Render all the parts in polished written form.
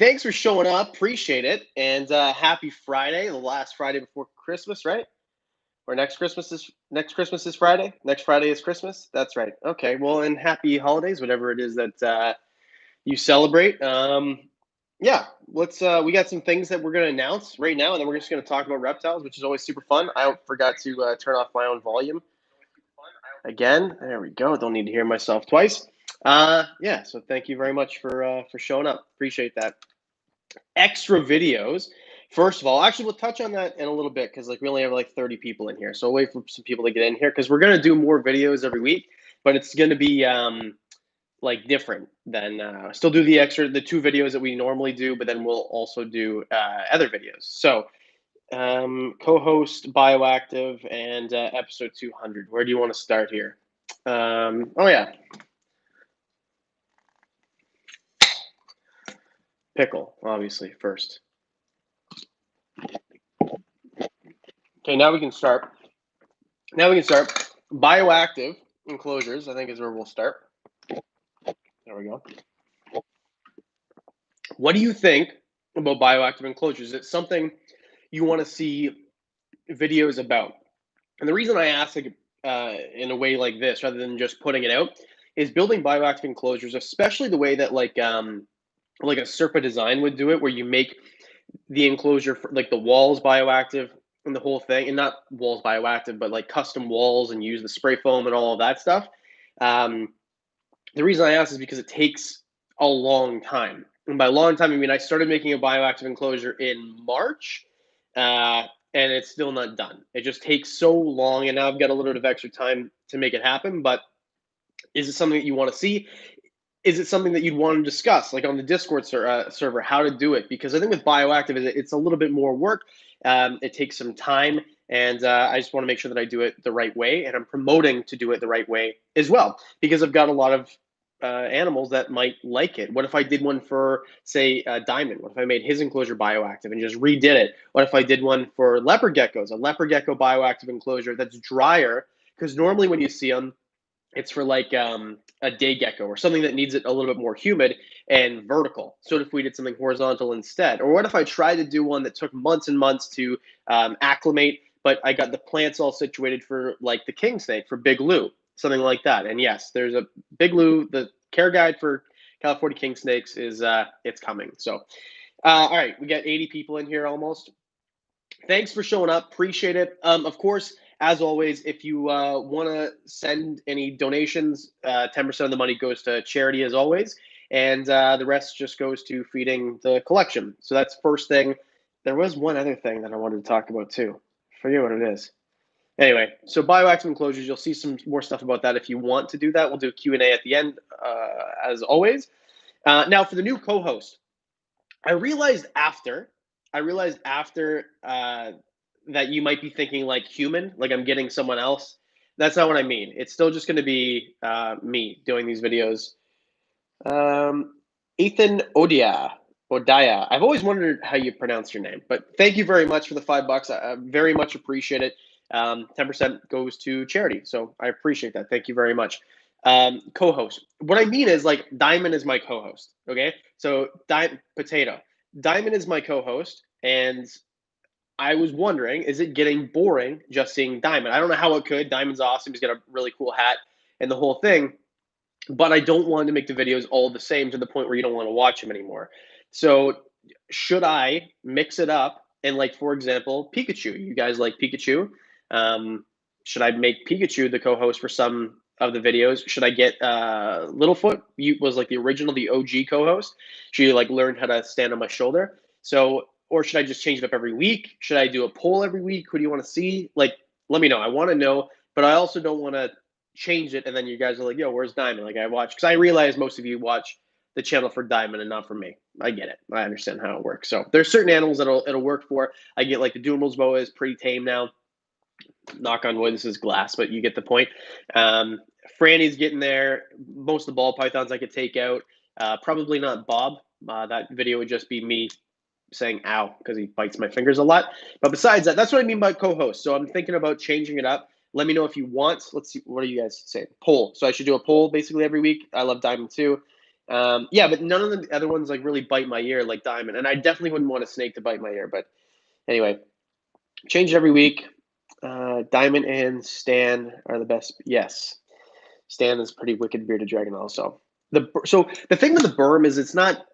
Thanks for showing up. Appreciate it. And happy Friday, the last Friday before Christmas, right? Or next Christmas is Friday. Next Friday is Christmas. That's right. Okay. Well, and happy holidays, whatever it is that you celebrate. Yeah, let's. We got some things that we're going to announce right now, and then we're just going to talk about reptiles, which is always super fun. I forgot to turn off my own volume again. There we go. Don't need to hear myself twice. Yeah. So thank you very much for showing up. Appreciate that. Extra videos. First of all, actually, we'll touch on that in a little bit because like we only have like 30 people in here, so I'll wait for some people to get in here because we're gonna do more videos every week, but it's gonna be like different than still do the 2 videos that we normally do, but then we'll also do other videos. So co-host Bioactive and episode 200. Where do you want to start here? Oh yeah, pickle obviously first. Okay, now we can start. Bioactive enclosures, I think, is where we'll start. There we go. What do you think about bioactive enclosures? Is it something you want to see videos about? And the reason I ask in a way like this, rather than just putting it out, is building bioactive enclosures, especially the way that like a Serpa design would do it, where you make the enclosure for like the walls bioactive and the whole thing, and not walls bioactive, but like custom walls and use the spray foam and all of that stuff. The reason I ask is because it takes a long time. And by long time, I mean I started making a bioactive enclosure in March, and it's still not done. It just takes so long, and now I've got a little bit of extra time to make it happen. But is it something that you want to see? Is it something that you'd want to discuss, like on the Discord server, how to do it? Because I think with bioactive, it's a little bit more work. It takes some time, and I just want to make sure that I do it the right way, and I'm promoting to do it the right way as well, because I've got a lot of animals that might like it. What if I did one for, say, Diamond? What if I made his enclosure bioactive and just redid it? What if I did one for leopard geckos, a leopard gecko bioactive enclosure that's drier? Because normally when you see them, it's for like a day gecko or something that needs it a little bit more humid and vertical. So what if we did something horizontal instead? Or what if I tried to do one that took months and months to acclimate, but I got the plants all situated for like the king snake, for Big Lou, something like that. And yes, there's a Big Lou, the care guide for California king snakes is it's coming. So all right, we got 80 people in here almost. Thanks for showing up. Appreciate it. Of course, as always, if you want to send any donations, 10% of the money goes to charity as always, and the rest just goes to feeding the collection. So that's first thing. There was one other thing that I wanted to talk about too. I forget what it is. Anyway, so bioactive enclosures, you'll see some more stuff about that if you want to do that. We'll do a Q&A at the end, as always. Now, for the new co-host, I realized after that you might be thinking like human, like I'm getting someone else. That's not what I mean. It's still just going to be me doing these videos. Ethan Odaya. I've always wondered how you pronounce your name, but thank you very much for the $5. I very much appreciate it. 10% goes to charity, so I appreciate that. Thank you very much. Co-host. What I mean is like Diamond is my co-host. Okay, so Potato. Diamond is my co-host, and I was wondering, is it getting boring just seeing Diamond? I don't know how it could. Diamond's awesome. He's got a really cool hat and the whole thing, but I don't want to make the videos all the same to the point where you don't want to watch them anymore. So should I mix it up? And like, for example, Pikachu. You guys like Pikachu? Should I make Pikachu the co-host for some of the videos? Should I get Littlefoot? Was like the original, the OG co-host. She like learned how to stand on my shoulder. So, or should I just change it up every week? Should I do a poll every week? Who do you want to see? Like, let me know. I want to know, but I also don't want to change it and then you guys are like, yo, where's Diamond? Like I watch, because I realize most of you watch the channel for Diamond and not for me. I get it. I understand how it works. So there's certain animals that it'll work for. I get like the Doomers boa is pretty tame now. Knock on wood, this is glass, but you get the point. Franny's getting there. Most of the ball pythons I could take out. Probably not Bob. That video would just be me saying ow because he bites my fingers a lot. But besides that, that's what I mean by co-host. So I'm thinking about changing it up. Let me know if you want. Let's see. What are you guys saying? Poll. So I should do a poll basically every week. I love Diamond too. Yeah, but none of the other ones like really bite my ear like Diamond, and I definitely wouldn't want a snake to bite my ear. But anyway, change it every week. Diamond and Stan are the best. Yes, Stan is pretty wicked bearded dragon also. So the thing with the berm is it's not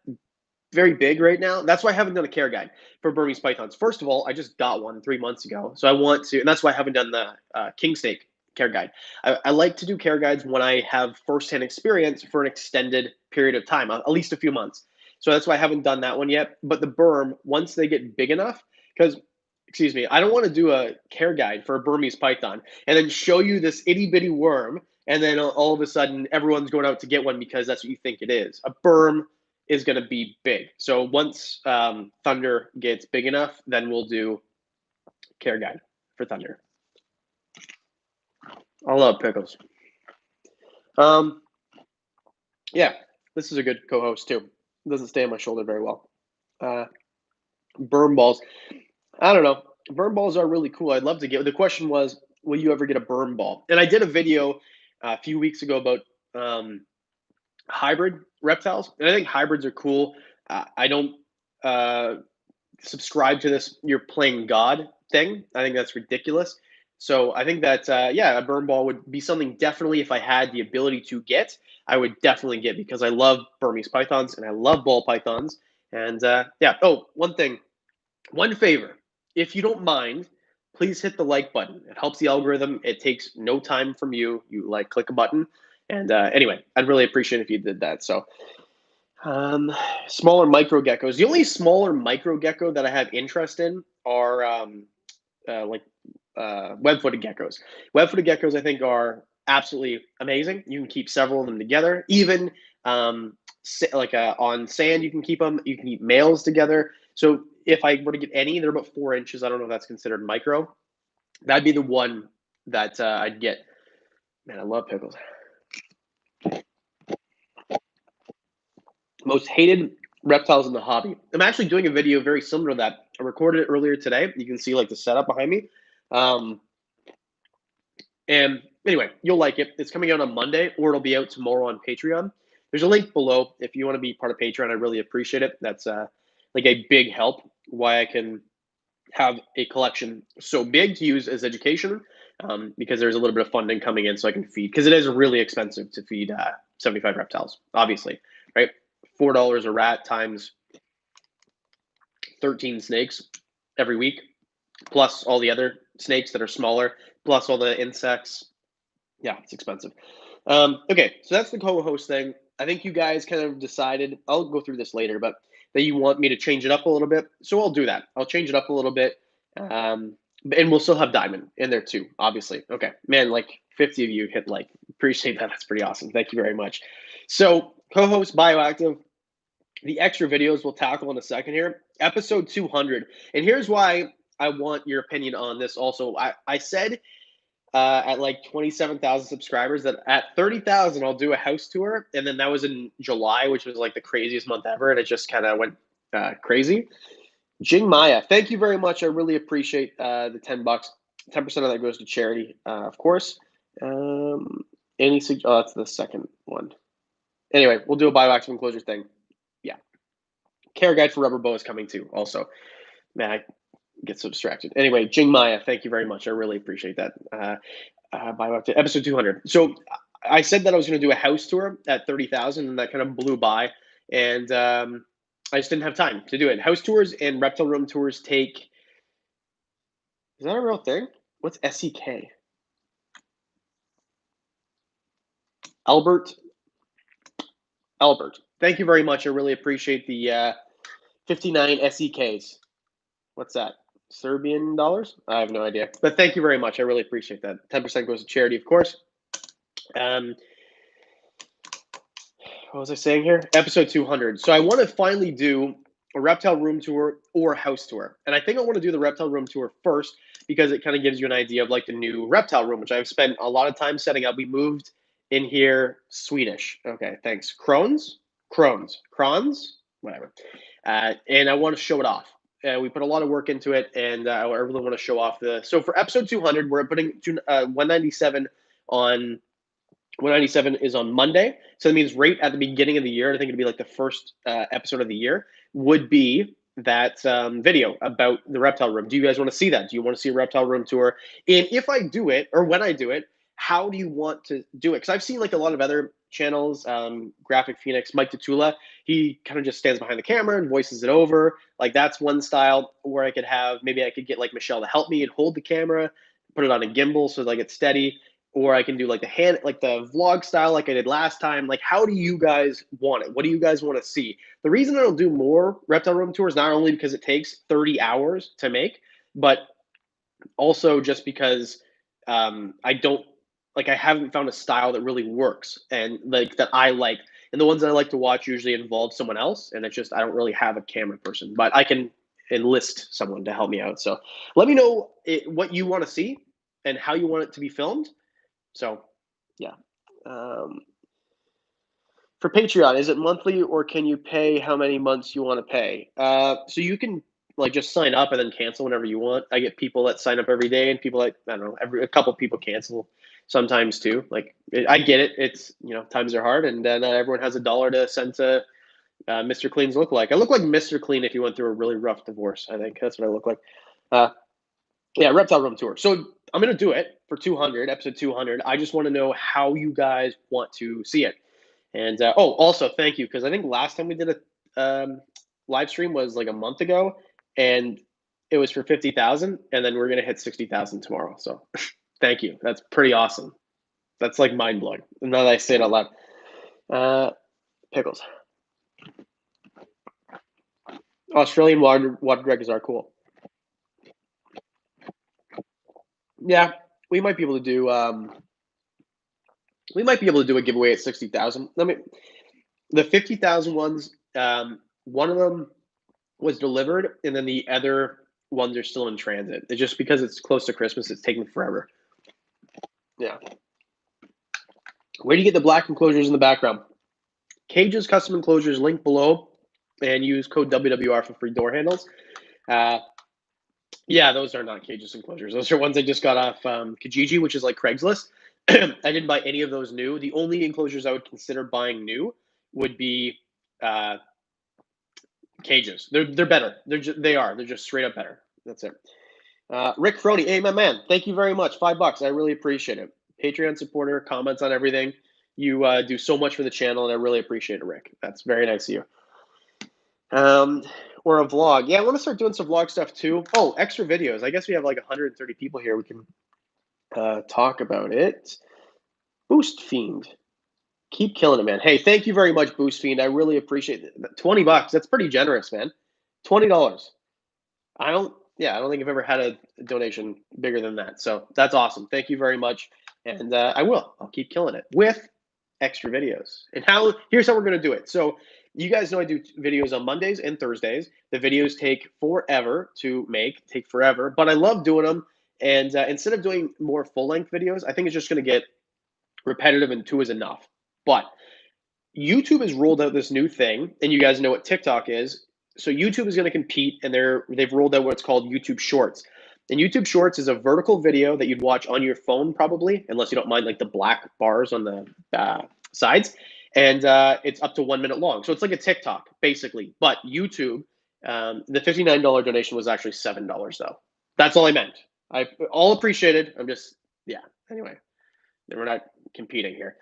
very big right now. That's why I haven't done a care guide for Burmese pythons. First of all, I just got one 3 months ago, so I want to, and that's why I haven't done the king snake care guide. I like to do care guides when I have firsthand experience for an extended period of time, at least a few months. So that's why I haven't done that one yet. But the berm, once they get big enough, because excuse me, I don't want to do a care guide for a Burmese python and then show you this itty bitty worm, and then all of a sudden everyone's going out to get one because that's what you think it is. A berm is going to be big. So once Thunder gets big enough, then we'll do care guide for Thunder. I love pickles. Yeah, this is a good co-host too. It doesn't stay on my shoulder very well. Berm balls. I don't know. Berm balls are really cool. I'd love to get. The question was, will you ever get a berm ball? And I did a video a few weeks ago about hybrid reptiles, and I think hybrids are cool. I don't subscribe to this "you're playing God" thing. I think that's ridiculous. So I think that yeah, a berm ball would be something definitely if I had the ability to get, I would definitely get because I love Burmese pythons and I love ball pythons. And yeah. Oh, one thing, one favor, if you don't mind, please hit the like button. It helps the algorithm. It takes no time from you. You like click a button. And anyway, I'd really appreciate it if you did that. So smaller micro geckos. The only smaller micro gecko that I have interest in are like web-footed geckos. Web-footed geckos, I think, are absolutely amazing. You can keep several of them together. Even like on sand, you can keep them. You can keep males together. So if I were to get any, they're about 4 inches. I don't know if that's considered micro. That'd be the one that I'd get. Man, I love pickles. Most hated reptiles in the hobby. I'm actually doing a video very similar to that. I recorded it earlier today. You can see like the setup behind me. And anyway, you'll like it. It's coming out on Monday, or it'll be out tomorrow on Patreon. There's a link below if you want to be part of Patreon. I really appreciate it. That's like a big help. Why I can have a collection so big to use as education, because there's a little bit of funding coming in, so I can feed, because it is really expensive to feed 75 reptiles. Obviously, right? $4 a rat times 13 snakes every week, plus all the other snakes that are smaller, plus all the insects. Yeah, it's expensive. Okay, so that's the co-host thing. I think you guys kind of decided, I'll go through this later, but that you want me to change it up a little bit. So I'll do that. I'll change it up a little bit. And we'll still have Diamond in there too, obviously. Okay, man, like 50 of you hit like. Appreciate that. That's pretty awesome. Thank you very much. So co-host Bioactive, the extra videos we'll tackle in a second here. Episode 200. And here's why I want your opinion on this also. I said at like 27,000 subscribers that at 30,000 I'll do a house tour, and then that was in July, which was like the craziest month ever, and it just kind of went crazy. Jing Maya, thank you very much. I really appreciate the $10. 10% of that goes to charity, of course. That's the second one. Anyway, we'll do a bioactive enclosure thing. Yeah, care guide for rubber bow is coming too. Also, man, I get so distracted. Anyway, Jing Maya, thank you very much. I really appreciate that. Bioactive episode 200. So I said that I was going to do a house tour at 30,000, and that kind of blew by, and I just didn't have time to do it. House tours and reptile room tours take. Is that a real thing? What's SEK? Albert. Thank you very much. I really appreciate the 59 SEKs. What's that? Serbian dollars? I have no idea. But thank you very much. I really appreciate that. 10% goes to charity, of course. What was I saying here? Episode 200. So I want to finally do a reptile room tour or house tour. And I think I want to do the reptile room tour first because it kind of gives you an idea of like the new reptile room, which I've spent a lot of time setting up. We moved in here Swedish. Okay, thanks. Crons, whatever. And I want to show it off. We put a lot of work into it, and I really want to show off the. So for episode 200, we're putting 197 on 197 is on Monday. So that means right at the beginning of the year, I think it'd be like the first episode of the year, would be that video about the reptile room. Do you guys want to see that? Do you want to see a reptile room tour? And if I do it, or when I do it, how do you want to do it? Because I've seen like a lot of other channels, Graphic Phoenix, Mike Tatula, he kind of just stands behind the camera and voices it over. Like that's one style where I could have, maybe I could get like Michelle to help me and hold the camera, put it on a gimbal so like it's steady, or I can do like the hand, like the vlog style, like I did last time. Like, how do you guys want it? What do you guys want to see? The reason I don't do more reptile room tours, not only because it takes 30 hours to make, but also just because I don't like, I haven't found a style that really works and like that I like. And the ones that I like to watch usually involve someone else. And it's just, I don't really have a camera person, but I can enlist someone to help me out. So let me know what you want to see and how you want it to be filmed. So, yeah. Um, for Patreon, is it monthly or can you pay how many months you want to pay? So you can like just sign up and then cancel whenever you want. I get people that sign up every day and people like, I don't know, a couple people cancel sometimes too. Like I get it. It's, times are hard and then everyone has $1 to send to Mr. Clean's lookalike. I look like Mr. Clean if you went through a really rough divorce. I think that's what I look like. Uh, Yeah, Reptile Room Tour. So I'm gonna do it for 200, episode 200. I just want to know how you guys want to see it. And also thank you because I think last time we did a live stream was like a month ago, and it was for 50,000, and then we're gonna hit 60,000 tomorrow. So thank you. That's pretty awesome. That's like mind blowing. Now that I say it out loud. Pickles. Australian water dregs are cool. Yeah, we might be able to do. We might be able to do a giveaway at 60,000. The 50,000 ones. One of them was delivered, and then the other ones are still in transit. It's just because it's close to Christmas, it's taking forever. Yeah. Where do you get the black enclosures in the background? Cages custom enclosures, link below, and use code WWR for free door handles. Yeah, those are not cages enclosures. Those are ones I just got off Kijiji, which is like Craigslist. I didn't buy any of those new. The only enclosures I would consider buying new would be cages. They're better. They're just straight up better. That's it. Rick Frody, hey my man, thank you very much. $5. I really appreciate it. Patreon supporter, comments on everything. You do so much for the channel, and I really appreciate it, Rick. That's very nice of you. Or a vlog. Yeah, I want to start doing some vlog stuff too. Oh, extra videos. I guess we have like 130 people here. We can talk about it. Boost Fiend. Keep killing it, man. Hey, thank you very much, Boost Fiend. I really appreciate it. $20. That's pretty generous, man. $20. I don't think I've ever had a donation bigger than that. So that's awesome. Thank you very much. And I'll keep killing it with extra videos. And here's how we're going to do it. So you guys know I do videos on Mondays and Thursdays. The videos take forever to take forever, but I love doing them. And instead of doing more full length videos, I think it's just going to get repetitive, and 2 is enough. But YouTube has rolled out this new thing, and you guys know what TikTok is. So YouTube is going to compete, and they've rolled out what's called YouTube Shorts. And YouTube Shorts is a vertical video that you'd watch on your phone, probably, unless you don't mind like the black bars on the sides. And it's up to 1 minute long. So it's like a TikTok, basically. But YouTube, the $59 donation was actually $7, though. That's all I meant. I all appreciated. I'm just, yeah. Anyway, we're not competing here.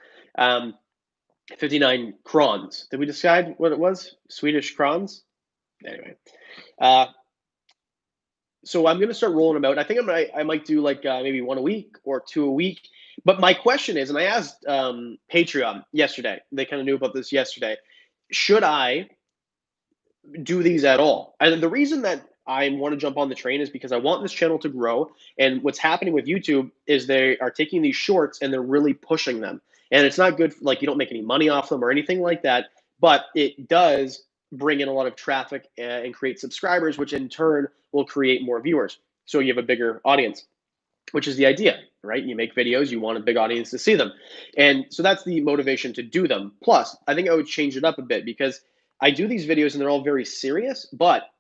59 crons. Did we decide what it was? Swedish crons? Anyway. So I'm going to start rolling them out. I think I might do like maybe 1 a week or 2 a week. But my question is, and I asked Patreon yesterday, they kind of knew about this yesterday, should I do these at all? And the reason that I want to jump on the train is because I want this channel to grow. And what's happening with YouTube is they are taking these shorts and they're really pushing them. And it's not good, like you don't make any money off them or anything like that, but it does bring in a lot of traffic and create subscribers, which in turn will create more viewers. So you have a bigger audience, which is the idea, right? You make videos, you want a big audience to see them. And so that's the motivation to do them. Plus, I think I would change it up a bit because I do these videos and they're all very serious, but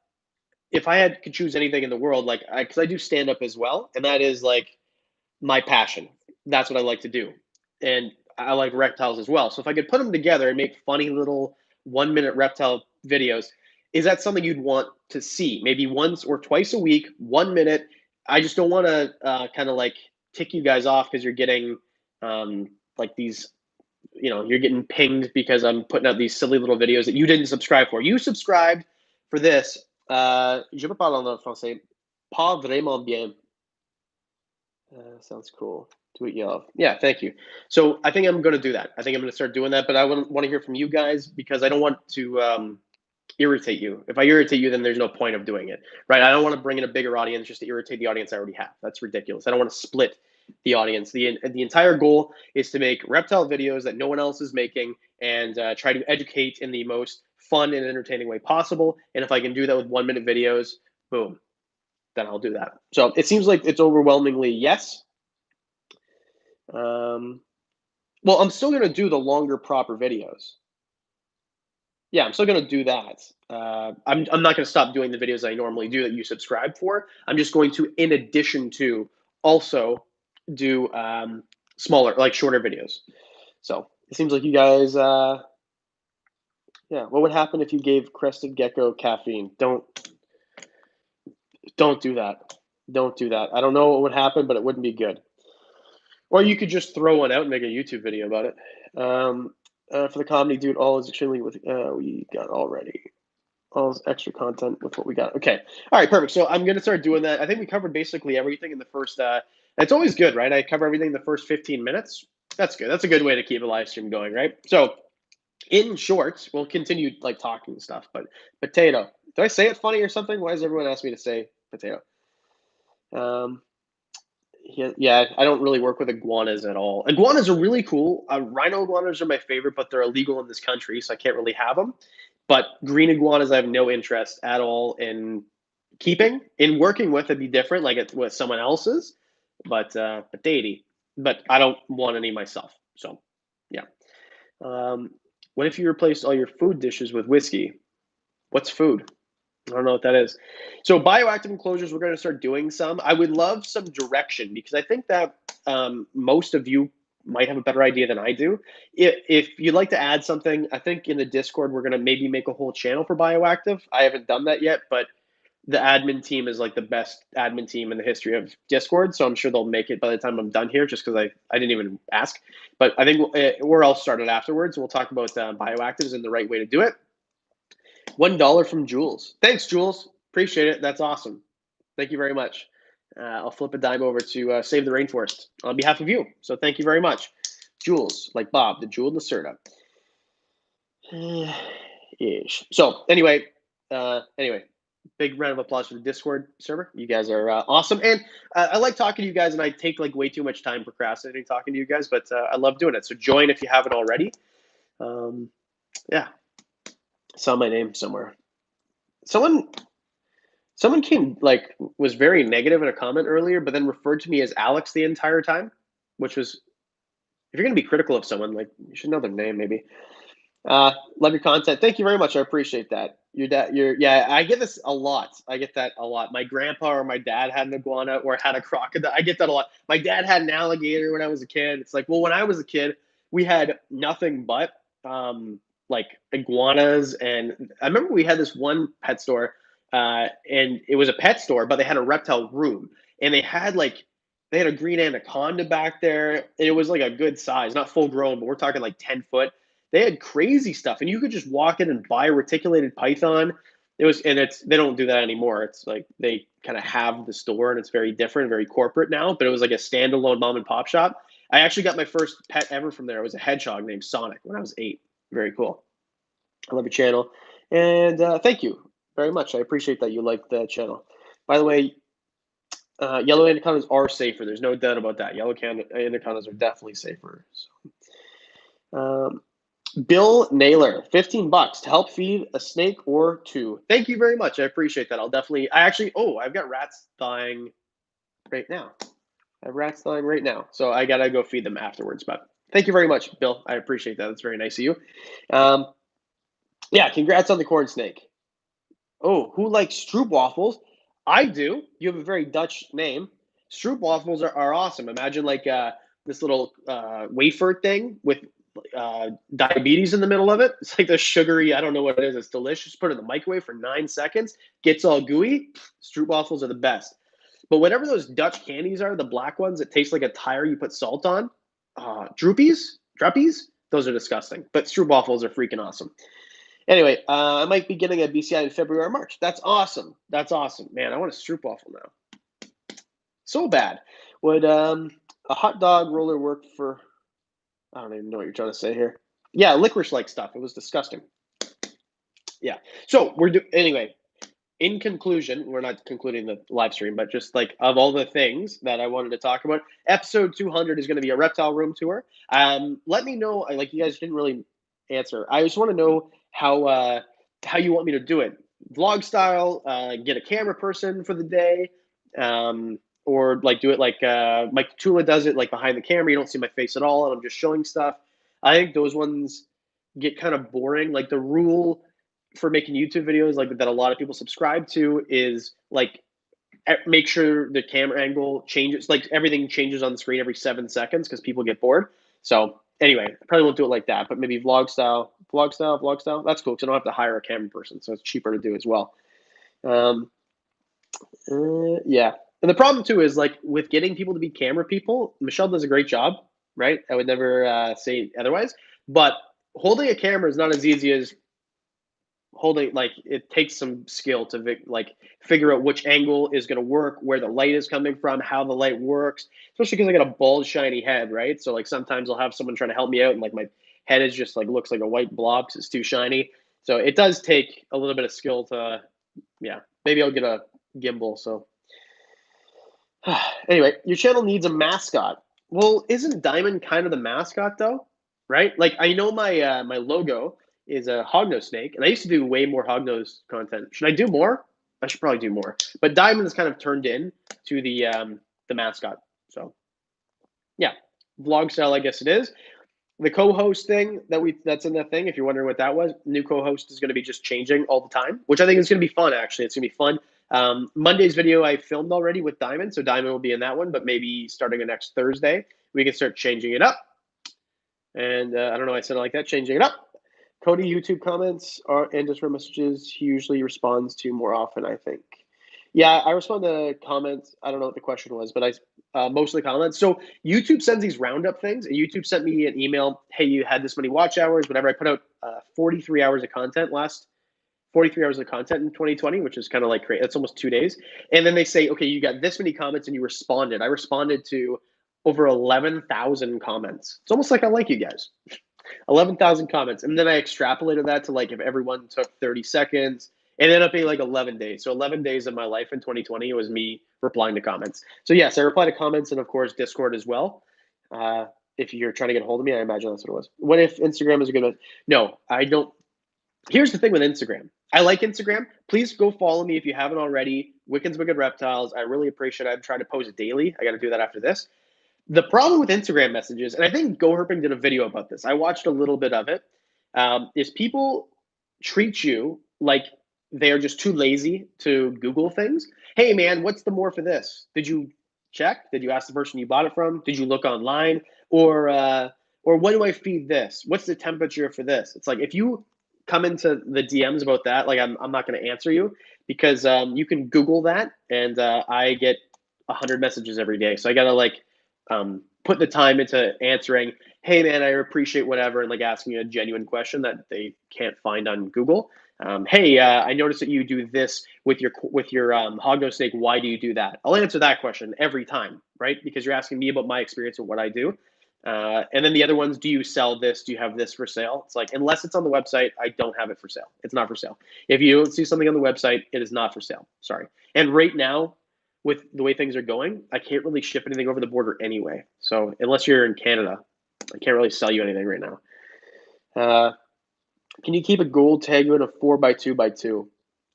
if I could choose anything in the world, like, because I do stand up as well, and that is like my passion. That's what I like to do. And I like reptiles as well. So if I could put them together and make funny little 1 minute reptile videos, is that something you'd want to see? Maybe once or twice a week, 1 minute. I just don't want to kind of like tick you guys off because you're getting like these, you're getting pinged because I'm putting out these silly little videos that you didn't subscribe for. You subscribed for this. Je peux parler en français. Pas vraiment bien. Sounds cool. Do it yellow. Yeah, thank you. So I think I'm going to do that. I think I'm going to start doing that, but I want to hear from you guys because I don't want to irritate you. If I irritate you, then there's no point of doing it, right? I don't want to bring in a bigger audience just to irritate the audience I already have. That's ridiculous. I don't want to split the audience. The entire goal is to make reptile videos that no one else is making and try to educate in the most fun and entertaining way possible. And if I can do that with 1 minute videos, boom, then I'll do that. So it seems like it's overwhelmingly yes. Well, I'm still going to do the longer, proper videos. Yeah, I'm still going to do that. I'm not going to stop doing the videos I normally do that you subscribe for. I'm just going to, in addition to, also do smaller, like shorter videos. So it seems like you guys, yeah. What would happen if you gave crested gecko caffeine? Don't do that. Don't do that. I don't know what would happen, but it wouldn't be good. Or you could just throw one out and make a YouTube video about it. For the comedy, dude, all is extremely with we got already. All is extra content with what we got. Okay. All right, perfect. So I'm going to start doing that. I think we covered basically everything in the first it's always good, right? I cover everything in the first 15 minutes. That's good. That's a good way to keep a live stream going, right? So in short, we'll continue like talking and stuff, but potato. Did I say it funny or something? Why does everyone ask me to say potato? Yeah, I don't really work with iguanas at all. Iguanas are really cool. Rhino iguanas are my favorite, but they're illegal in this country, so I can't really have them. But green iguanas, I have no interest at all in keeping. In working with, it'd be different, like it's with someone else's. But daily. But I don't want any myself. So, yeah. What if you replaced all your food dishes with whiskey? What's food? I don't know what that is. So bioactive enclosures, we're going to start doing some. I would love some direction because I think that most of you might have a better idea than I do. If you'd like to add something, I think in the Discord, we're going to maybe make a whole channel for bioactive. I haven't done that yet, but the admin team is like the best admin team in the history of Discord. So I'm sure they'll make it by the time I'm done here just because I didn't even ask. But I think we're all started afterwards. We'll talk about bioactives and the right way to do it. $1 from Jules. Thanks, Jules. Appreciate it. That's awesome. Thank you very much. I'll flip a dime over to Save the Rainforest on behalf of you. So thank you very much. Jules, like Bob, the Jewel Lacerda. Ish. So anyway, big round of applause for the Discord server. You guys are awesome. And I like talking to you guys, and I take like way too much time procrastinating talking to you guys, but I love doing it. So join if you haven't already. Yeah. Saw my name somewhere. Someone came was very negative in a comment earlier, but then referred to me as Alex the entire time, which was, if you're gonna be critical of someone, like you should know their name maybe. Love your content. Thank you very much. I appreciate that. Yeah, I get this a lot. I get that a lot. My grandpa or my dad had an iguana or had a crocodile. I get that a lot. My dad had an alligator when I was a kid. It's like, well, when I was a kid, we had nothing but like iguanas. And I remember we had this one pet store, and it was a pet store, but they had a reptile room, and they had a green anaconda back there. It was like a good size, not full grown, but we're talking like 10 foot. They had crazy stuff, and you could just walk in and buy a reticulated python. They don't do that anymore. It's like they kind of have the store, and it's very different, very corporate now. But it was like a standalone mom and pop shop. I actually got my first pet ever from there. It was a hedgehog named Sonic when I was 8. Very cool. I love your channel, and thank you very much. I appreciate that you like the channel. By the way, yellow anacondas are safer. There's no doubt about that. Yellow anacondas are definitely safer. So. Bill Naylor, $15 to help feed a snake or two. Thank you very much. I appreciate that. I've got rats dying right now. So I got to go feed them afterwards. But thank you very much, Bill. I appreciate that. That's very nice of you. Yeah, congrats on the corn snake. Oh, who likes stroopwafels? I do. You have a very Dutch name. Stroopwafels are awesome. Imagine like this little wafer thing with diabetes in the middle of it. It's like the sugary, I don't know what it is. It's delicious. Put it in the microwave for 9 seconds, gets all gooey. Stroopwafels are the best. But whatever those Dutch candies are, the black ones that taste like a tire you put salt on, druppies, those are disgusting. But stroopwafels are freaking awesome. Anyway, I might be getting a BCI in February or March. That's awesome. That's awesome. Man, I want a stroopwafel now. So bad. Would a hot dog roller work for, I don't even know what you're trying to say here. Yeah, licorice-like stuff. It was disgusting. Yeah. So anyway, in conclusion, we're not concluding the live stream, but just like of all the things that I wanted to talk about, episode 200 is going to be a reptile room tour. Let me know. Like you guys didn't really answer. I just want to know how you want me to do it, vlog style. Get a camera person for the day, or like do it like Mike Tula does it, like behind the camera. You don't see my face at all, and I'm just showing stuff. I think those ones get kind of boring. Like the rule for making YouTube videos, like that a lot of people subscribe to, is like make sure the camera angle changes, like everything changes on the screen every 7 seconds because people get bored. So anyway, I probably won't do it like that, but maybe vlog style. That's cool because I don't have to hire a camera person, so it's cheaper to do as well. Yeah. And the problem too is like with getting people to be camera people, Michelle does a great job, right? I would never say otherwise. But holding a camera is not as easy as holding, like it takes some skill to like figure out which angle is going to work, where the light is coming from, how the light works, especially because I got a bald shiny head, right? So like sometimes I'll have someone trying to help me out and like my head is just like looks like a white blob because it's too shiny. So it does take a little bit of skill to, yeah, maybe I'll get a gimbal. So anyway, your channel needs a mascot. Well, isn't Diamond kind of the mascot though? Right? Like I know my logo is a hognose snake, and I used to do way more hognose content. Should I do more? I should probably do more. But Diamond is kind of turned in to the mascot. So yeah, vlog style, I guess it is. The co-host thing that's in that thing, if you're wondering what that was, new co-host is going to be just changing all the time, which I think is going to be fun. Actually, it's going to be fun. Monday's video I filmed already with Diamond, so Diamond will be in that one. But maybe starting the next Thursday, we can start changing it up. And I don't know, I said it like that, changing it up. Cody YouTube comments and Discord messages he usually responds to more often, I think. Yeah, I respond to comments. I don't know what the question was, but I mostly comments. So YouTube sends these roundup things, and YouTube sent me an email. Hey, you had this many watch hours, whatever. I put out 43 hours of content 43 hours of content in 2020, which is kind of like great. That's almost 2 days. And then they say, okay, you got this many comments and you responded. I responded to over 11,000 comments. It's almost like I like you guys. 11,000 comments. And then I extrapolated that to like if everyone took 30 seconds, it ended up being like 11 days. So 11 days of my life in 2020 was me replying to comments. So yes, I reply to comments and of course Discord as well. If you're trying to get a hold of me, I imagine that's what it was. What if Instagram is a good one? No, I don't. Here's the thing with Instagram. I like Instagram. Please go follow me if you haven't already. Wickens Wicked Reptiles. I really appreciate it. I'm trying to post it daily. I got to do that after this. The problem with Instagram messages, and I think Go Herping did a video about this. I watched a little bit of it. Is people treat you like they are just too lazy to Google things. Hey, man, what's the more for this? Did you check? Did you ask the person you bought it from? Did you look online? Or what do I feed this? What's the temperature for this? It's like if you come into the DMs about that, like I'm not going to answer you because you can Google that, and I get 100 messages every day. So I got to like put the time into answering, hey man, I appreciate whatever, and like asking a genuine question that they can't find on Google. Hey, I noticed that you do this with your hognose snake. Why do you do that? I'll answer that question every time, right? Because you're asking me about my experience of what I do. And then the other ones, do you sell this? Do you have this for sale? It's like, unless it's on the website, I don't have it for sale. It's not for sale. If you see something on the website, it is not for sale. Sorry. And right now, with the way things are going, I can't really ship anything over the border anyway. So unless you're in Canada, I can't really sell you anything right now. Can you keep a gold tegu in a 4x2x2?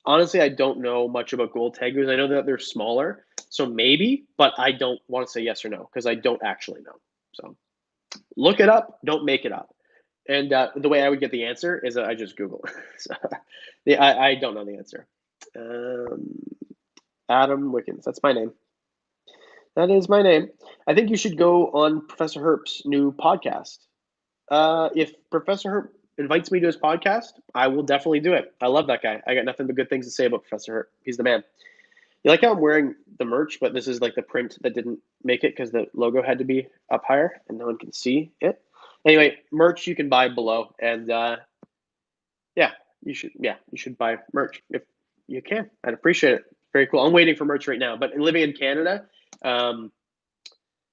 Honestly, I don't know much about gold tegus. I know that they're smaller, so maybe, but I don't want to say yes or no because I don't actually know. So look it up. Don't make it up. And the way I would get the answer is that I just Google. So, I don't know the answer. Adam Wickens. That's my name. That is my name. I think you should go on Professor Herp's new podcast. If Professor Herp invites me to his podcast, I will definitely do it. I love that guy. I got nothing but good things to say about Professor Herp. He's the man. You like how I'm wearing the merch, but this is like the print that didn't make it because the logo had to be up higher and no one can see it. Anyway, merch you can buy below, and yeah, you should buy merch if you can. I'd appreciate it. Very cool. I'm waiting for merch right now, but living in Canada, um,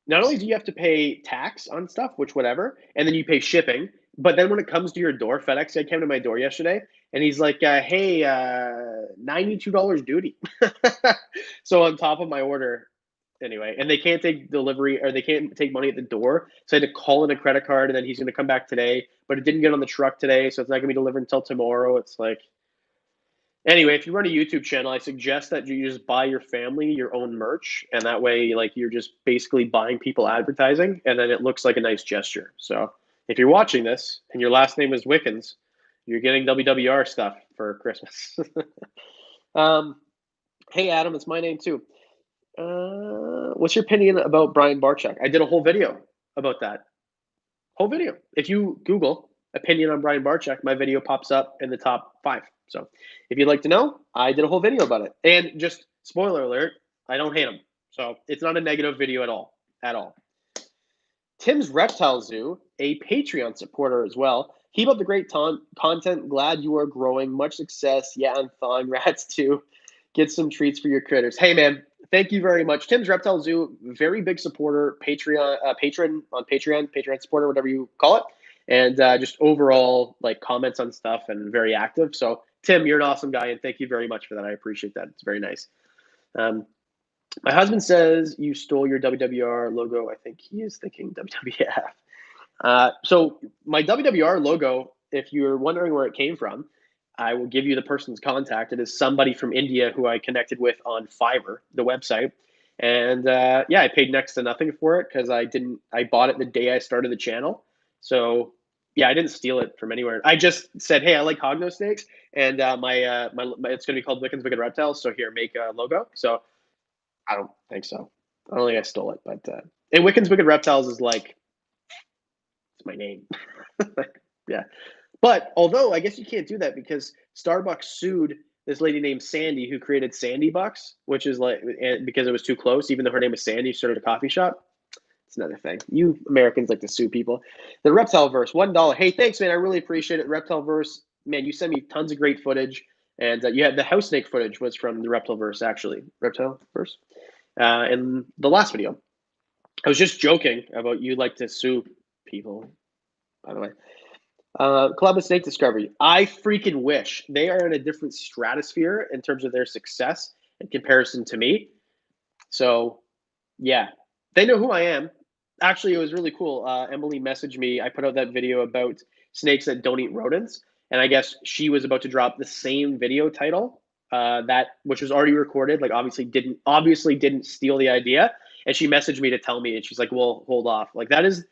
not only do you have to pay tax on stuff, which whatever, and then you pay shipping, but then when it comes to your door, FedEx guy came to my door yesterday and he's like, hey, $92 duty. So on top of my order, anyway, and they can't take delivery or they can't take money at the door. So I had to call in a credit card and then he's going to come back today, but it didn't get on the truck today. So it's not going to be delivered until tomorrow. It's like, anyway, if you run a YouTube channel, I suggest that you just buy your family your own merch, and that way, like you're just basically buying people advertising, and then it looks like a nice gesture. So if you're watching this and your last name is Wickens, you're getting WWR stuff for Christmas. um, hey Adam, it's my name too. What's your opinion about Brian Barczyk? I did a whole video about that. Whole video. If you Google opinion on Brian Barczyk, my video pops up in the top 5. So if you'd like to know, I did a whole video about it. And just spoiler alert, I don't hate him. So it's not a negative video at all. At all. Tim's Reptile Zoo, a Patreon supporter as well. Keep up the great content. Glad you are growing. Much success. Yeah, I'm thawing rats too. Get some treats for your critters. Hey man, thank you very much. Tim's Reptile Zoo, very big supporter, patron on Patreon supporter, whatever you call it, and just overall like comments on stuff and very active. So Tim, you're an awesome guy, and thank you very much for that. I appreciate that. It's very nice. My husband says you stole your WWR logo. I think he is thinking WWF. So my WWR logo, if you're wondering where it came from, I will give you the person's contact. It is somebody from India who I connected with on Fiverr, the website. And yeah, I paid next to nothing for it because I bought it the day I started the channel. So yeah, I didn't steal it from anywhere. I just said, hey, I like hognose snakes, and my it's going to be called Wickens Wicked Reptiles. So here, make a logo. So I don't think so. I don't think I stole it, but and Wickens Wicked Reptiles is like, it's my name. Yeah. But although I guess you can't do that because Starbucks sued this lady named Sandy who created Sandy Bucks, which is like because it was too close, even though her name is Sandy, she started a coffee shop. It's another thing. You Americans like to sue people. The Reptile Verse, $1. Hey, thanks, man. I really appreciate it. Reptile Verse, man, you sent me tons of great footage. And you had the house snake footage was from the Reptile Verse, actually. Reptile Verse. In the last video. I was just joking about you like to sue people, by the way. Collab with Snake Discovery. I freaking wish. They are in a different stratosphere in terms of their success in comparison to me. So, yeah. They know who I am. Actually, it was really cool. Emily messaged me. I put out that video about snakes that don't eat rodents. And I guess she was about to drop the same video title which was already recorded. Like obviously didn't steal the idea. And she messaged me to tell me, and she's like, "Well, hold off." Like that is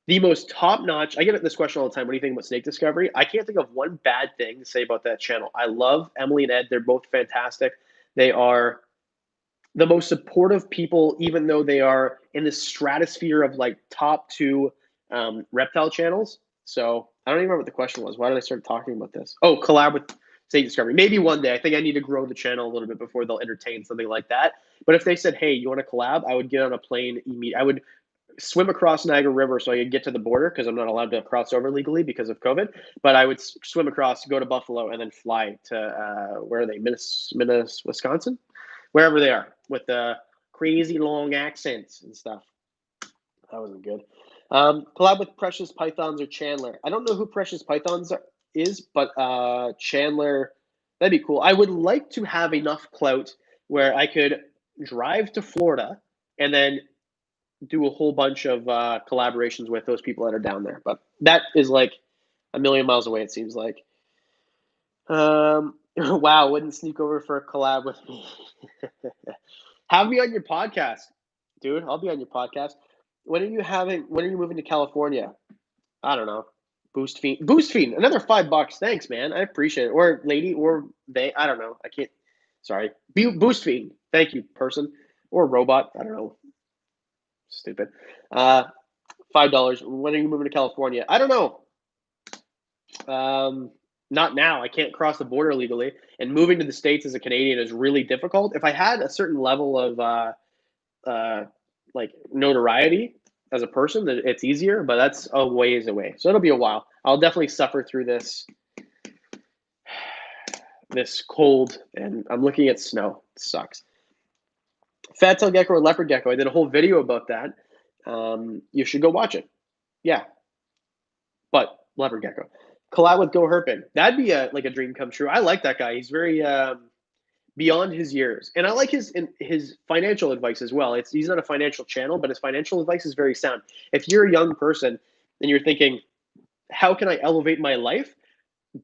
the most top-notch. I get this question all the time. What do you think about Snake Discovery? I can't think of one bad thing to say about that channel. I love Emily and Ed. They're both fantastic. They are the most supportive people, even though they are in the stratosphere of like top 2 reptile channels. So I don't even remember what the question was. Why did I start talking about this? Oh, collab with Snake Discovery. Maybe one day. I think I need to grow the channel a little bit before they'll entertain something like that. But if they said, hey, you want to collab? I would get on a plane immediately. I would swim across Niagara River so I could get to the border because I'm not allowed to cross over legally because of COVID. But I would swim across, go to Buffalo, and then fly to where are they? Wisconsin? Wherever they are with the crazy long accents and stuff. That wasn't good. Collab with Precious Pythons or Chandler. I don't know who Precious Pythons is, but Chandler, that'd be cool. I would like to have enough clout where I could drive to Florida and then do a whole bunch of collaborations with those people that are down there. But that is like a million miles away, it seems like. Wow, wouldn't sneak over for a collab with me. Have me on your podcast, dude. I'll be on your podcast. When are you moving to California? I don't know. Boost Fiend, another $5. Thanks, man. I appreciate it. Or lady, or they. I don't know. I can't. Sorry. Boost Fiend. Thank you, person or robot. I don't know. Stupid. $5. When are you moving to California? I don't know. Not now. I can't cross the border legally, and moving to the States as a Canadian is really difficult. If I had a certain level of like notoriety as a person, that it's easier, but that's a ways away. So it'll be a while. I'll definitely suffer through this cold, and I'm looking at snow. It sucks. Fat tail gecko or leopard gecko. I did a whole video about that. You should go watch it. Yeah, but leopard gecko. Collab with Go Herping. That'd be like a dream come true. I like that guy. He's very beyond his years, and I like his financial advice as well. He's not a financial channel, but his financial advice is very sound. If you're a young person and you're thinking, how can I elevate my life?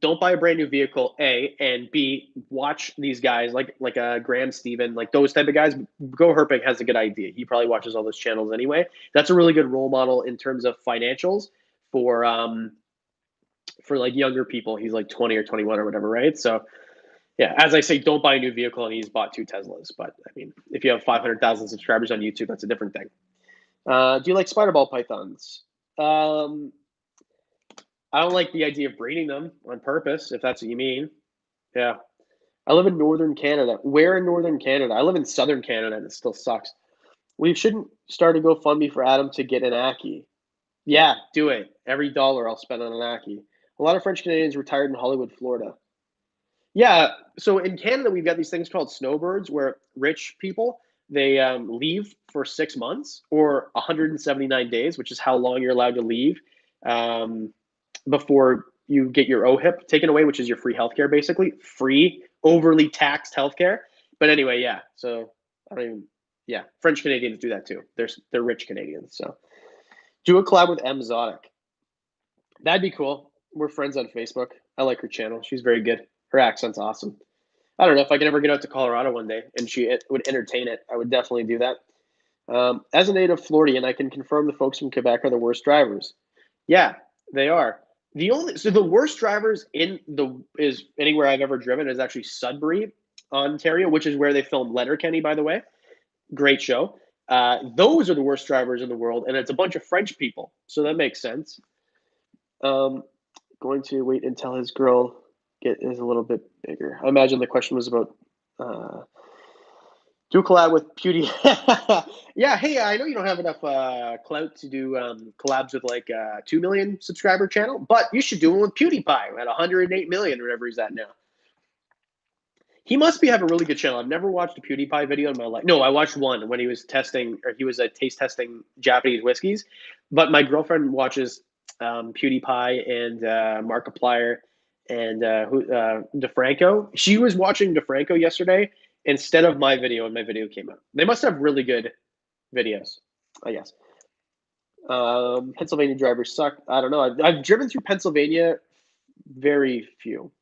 Don't buy a brand new vehicle, A, and B, watch these guys like Graham Stephen, like those type of guys. Go Herping has a good idea. He probably watches all those channels anyway. That's a really good role model in terms of financials for like younger people. He's like 20 or 21 or whatever, right? So yeah, as I say, don't buy a new vehicle, and he's bought 2 Teslas. But I mean, if you have 500,000 subscribers on YouTube, that's a different thing. Do you like spider ball pythons? I don't like the idea of breeding them on purpose, if that's what you mean. Yeah. I live in northern Canada. Where in northern Canada? I live in southern Canada, and it still sucks. We shouldn't start a GoFundMe for Adam to get an Aki. Yeah, do it. Every dollar I'll spend on an Aki. A lot of French Canadians retired in Hollywood, Florida. Yeah, so in Canada, we've got these things called snowbirds, where rich people, they leave for 6 months or 179 days, which is how long you're allowed to leave before you get your OHIP taken away, which is your free healthcare, basically free, overly taxed healthcare. But anyway, yeah. So I don't even. Yeah, French Canadians do that too. They're rich Canadians. So do a collab with M Zodic. That'd be cool. We're friends on Facebook. I like her channel. She's very good. Her accent's awesome. I don't know if I can ever get out to Colorado one day and she would entertain it. I would definitely do that. As a native Floridian, I can confirm the folks from Quebec are the worst drivers. Yeah, they are. The worst drivers is anywhere I've ever driven is actually Sudbury, Ontario, which is where they filmed Letterkenny, by the way. Great show. Those are the worst drivers in the world, and it's a bunch of French people, so that makes sense. Going to wait until his girl is a little bit bigger. I imagine the question was about do a collab with PewDiePie. Yeah, hey, I know you don't have enough clout to do collabs with like 2 million subscriber channel, but you should do one with PewDiePie at 108 million, whatever he's at now. He must have a really good channel. I've never watched a PewDiePie video in my life. No, I watched one when he was taste testing Japanese whiskeys. But my girlfriend watches PewDiePie and Markiplier and DeFranco. She was watching DeFranco yesterday instead of my video, and my video came out. They must have really good videos, I guess. Pennsylvania drivers suck. I don't know. I've driven through Pennsylvania, very few.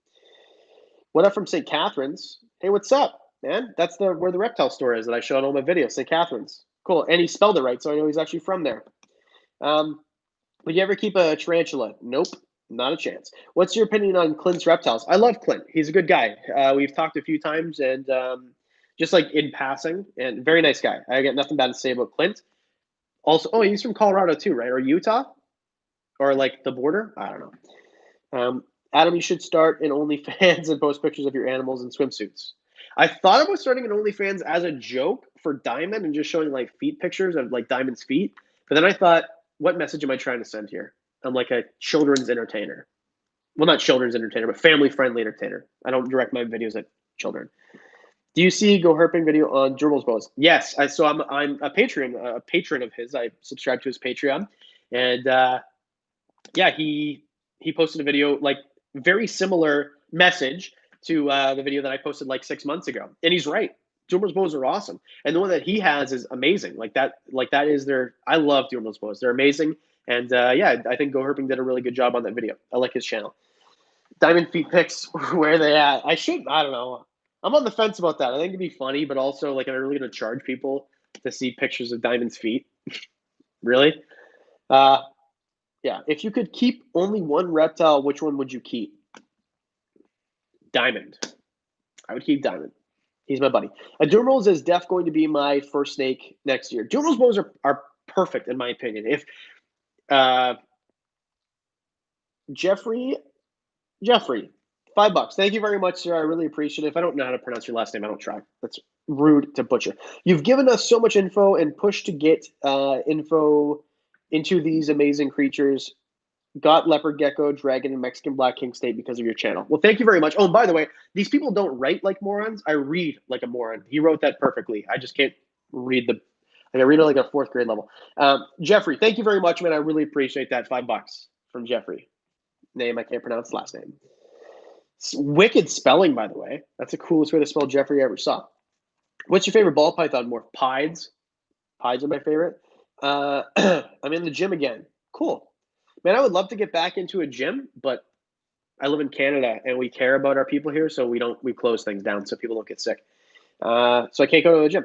What up from St. Catharines? Hey, what's up, man? That's where the reptile store is that I show in all my videos, St. Catharines. Cool. And he spelled it right, so I know he's actually from there. Would you ever keep a tarantula? Nope, not a chance. What's your opinion on Clint's reptiles? I love Clint. He's a good guy. We've talked a few times, and just like in passing, and very nice guy. I got nothing bad to say about Clint. Also, he's from Colorado too, right? Or Utah? Or like the border? I don't know. Adam, you should start an OnlyFans and post pictures of your animals in swimsuits. I thought about starting an OnlyFans as a joke for Diamond and just showing like feet pictures of like Diamond's feet. But then I thought, what message am I trying to send here? I'm like a children's entertainer. Well, not children's entertainer, but family-friendly entertainer. I don't direct my videos at children. Do you see Go Herping video on Gerbil's Bows? Yes. So I'm a patron of his. I subscribe to his Patreon, and yeah, he posted a video like very similar message to the video that I posted like 6 months ago. And he's right. Dumer's bows are awesome. And the one that he has is amazing. Like that is I love Dumer's bows. They're amazing. And yeah, I think Go Herping did a really good job on that video. I like his channel. Diamond feet pics, where are they at? I don't know. I'm on the fence about that. I think it'd be funny, but also like, am I really going to charge people to see pictures of Diamond's feet? Really? Yeah, if you could keep only one reptile, which one would you keep? Diamond. I would keep Diamond. He's my buddy. A Dumerals is going to be my first snake next year. Dumerals bows are perfect in my opinion. If uh, Jeffrey, Jeffrey, $5. Thank you very much, sir. I really appreciate it. If I don't know how to pronounce your last name, I don't try. That's rude to butcher. You've given us so much info and push to get info into these amazing creatures. Got leopard, gecko, dragon, and Mexican black king state because of your channel. Well, thank you very much. Oh, and by the way, these people don't write like morons. I read like a moron. He wrote that perfectly. I just can't read the. I read it like a fourth grade level. Jeffrey, thank you very much, man. I really appreciate that. $5 from Jeffrey. Name I can't pronounce. Last name. Wicked spelling, by the way. That's the coolest way to spell Jeffrey I ever saw. What's your favorite ball python morph? Pieds. Pieds are my favorite. I'm in the gym again. Cool. Man, I would love to get back into a gym, but I live in Canada and we care about our people here, so we close things down so people don't get sick. So I can't go to the gym.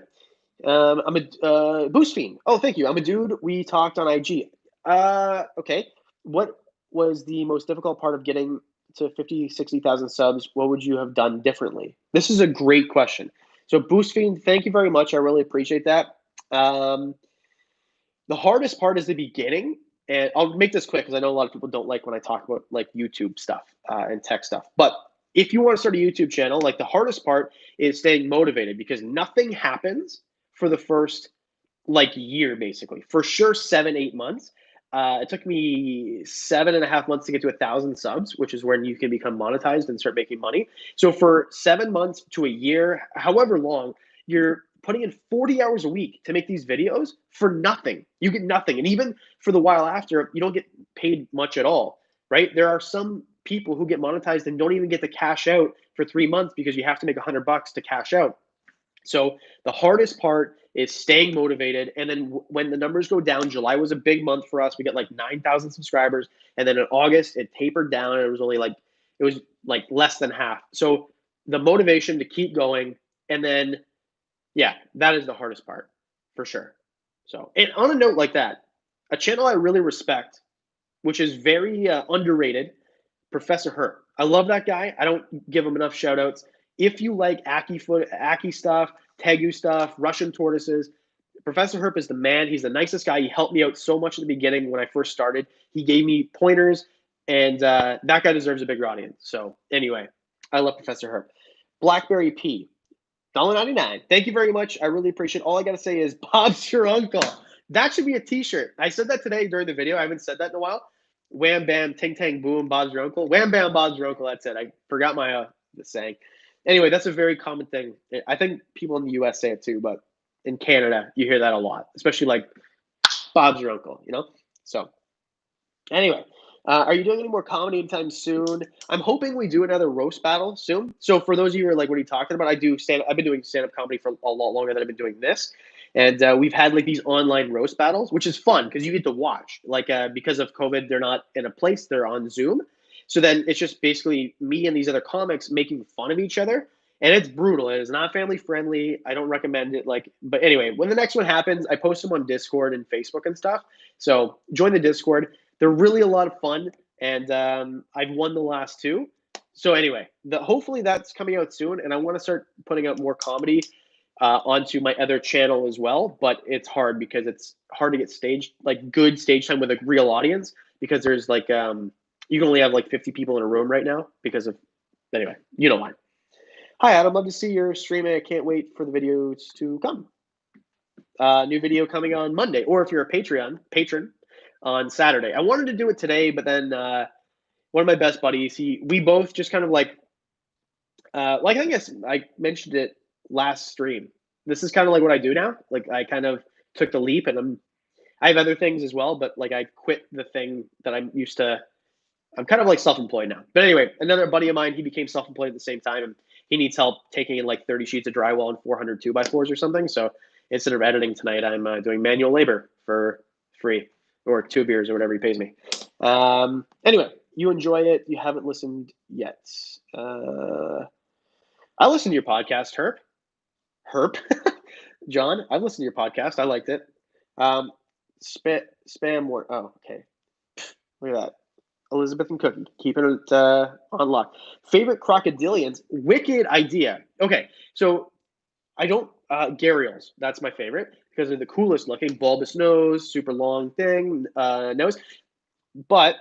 I'm a boost fiend. Oh, thank you. I'm a dude. We talked on IG. Okay. What was the most difficult part of getting to 50, 60,000 subs? What would you have done differently? This is a great question. So boost fiend, thank you very much. I really appreciate that. The hardest part is the beginning. And I'll make this quick because I know a lot of people don't like when I talk about like YouTube stuff and tech stuff. But if you want to start a YouTube channel, like the hardest part is staying motivated because nothing happens for the first like year, basically. For sure, 7, 8 months. It took me 7.5 months to get to 1,000 subs, which is when you can become monetized and start making money. So for 7 months to a year, however long, you're putting in 40 hours a week to make these videos for nothing. You get nothing. And even for the while after, you don't get paid much at all, right? There are some people who get monetized and don't even get to cash out for 3 months because you have to make $100 to cash out. So the hardest part is staying motivated. And then when the numbers go down, July was a big month for us. We got like 9,000 subscribers. And then in August, it tapered down. And it was like less than half. So the motivation to keep going. And then, yeah, that is the hardest part for sure. So, and on a note like that, a channel I really respect, which is very underrated, Professor Herp. I love that guy. I don't give him enough shout outs. If you like Aki stuff, Tegu stuff, Russian tortoises, Professor Herp is the man. He's the nicest guy. He helped me out so much at the beginning when I first started. He gave me pointers, and that guy deserves a bigger audience. So anyway, I love Professor Herp. Blackberry P, $1.99. Thank you very much. I really appreciate it. All I got to say is Bob's your uncle. That should be a t-shirt. I said that today during the video. I haven't said that in a while. Wham, bam, ting, tang, boom, Bob's your uncle. Wham, bam, Bob's your uncle. That's it. I forgot my saying. Anyway, that's a very common thing. I think people in the U.S. say it too, but in Canada, you hear that a lot, especially like Bob's your uncle, you know? So anyway, are you doing any more comedy anytime soon? I'm hoping we do another roast battle soon. So for those of you who are like, what are you talking about? I've been doing stand-up comedy for a lot longer than I've been doing this. And we've had like these online roast battles, which is fun because you get to watch. Like because of COVID, they're not in a place, they're on Zoom. So then it's just basically me and these other comics making fun of each other. And it's brutal. It is not family friendly. I don't recommend it. But anyway, when the next one happens, I post them on Discord and Facebook and stuff. So join the Discord. They're really a lot of fun. And I've won the last two. So anyway, hopefully that's coming out soon. And I want to start putting out more comedy onto my other channel as well. But it's hard because it's hard to get good stage time with a real audience because there's you can only have like 50 people in a room right now because of, anyway, you know why. Hi, Adam. Love to see your streaming. I can't wait for the videos to come. New video coming on Monday, or if you're a patron on Saturday. I wanted to do it today, but then one of my best buddies, we both just kind of like I guess I mentioned it last stream. This is kind of like what I do now. Like I kind of took the leap, and I have other things as well, but like I quit the thing that I'm used to. I'm kind of like self-employed now. But anyway, another buddy of mine, he became self-employed at the same time, and he needs help taking in like 30 sheets of drywall and 400 2x4s or something. So instead of editing tonight, I'm doing manual labor for free, or 2 beers or whatever he pays me. Anyway, you enjoy it. You haven't listened yet. I listened to your podcast, Herp. John, I've listened to your podcast. I liked it. Spam word. Oh, okay. Look at that. Elizabeth and Cookie, keeping it on lock. Favorite crocodilians? Wicked idea. Okay, so I don't gharials. That's my favorite because they're the coolest looking, bulbous nose, super long thing nose. But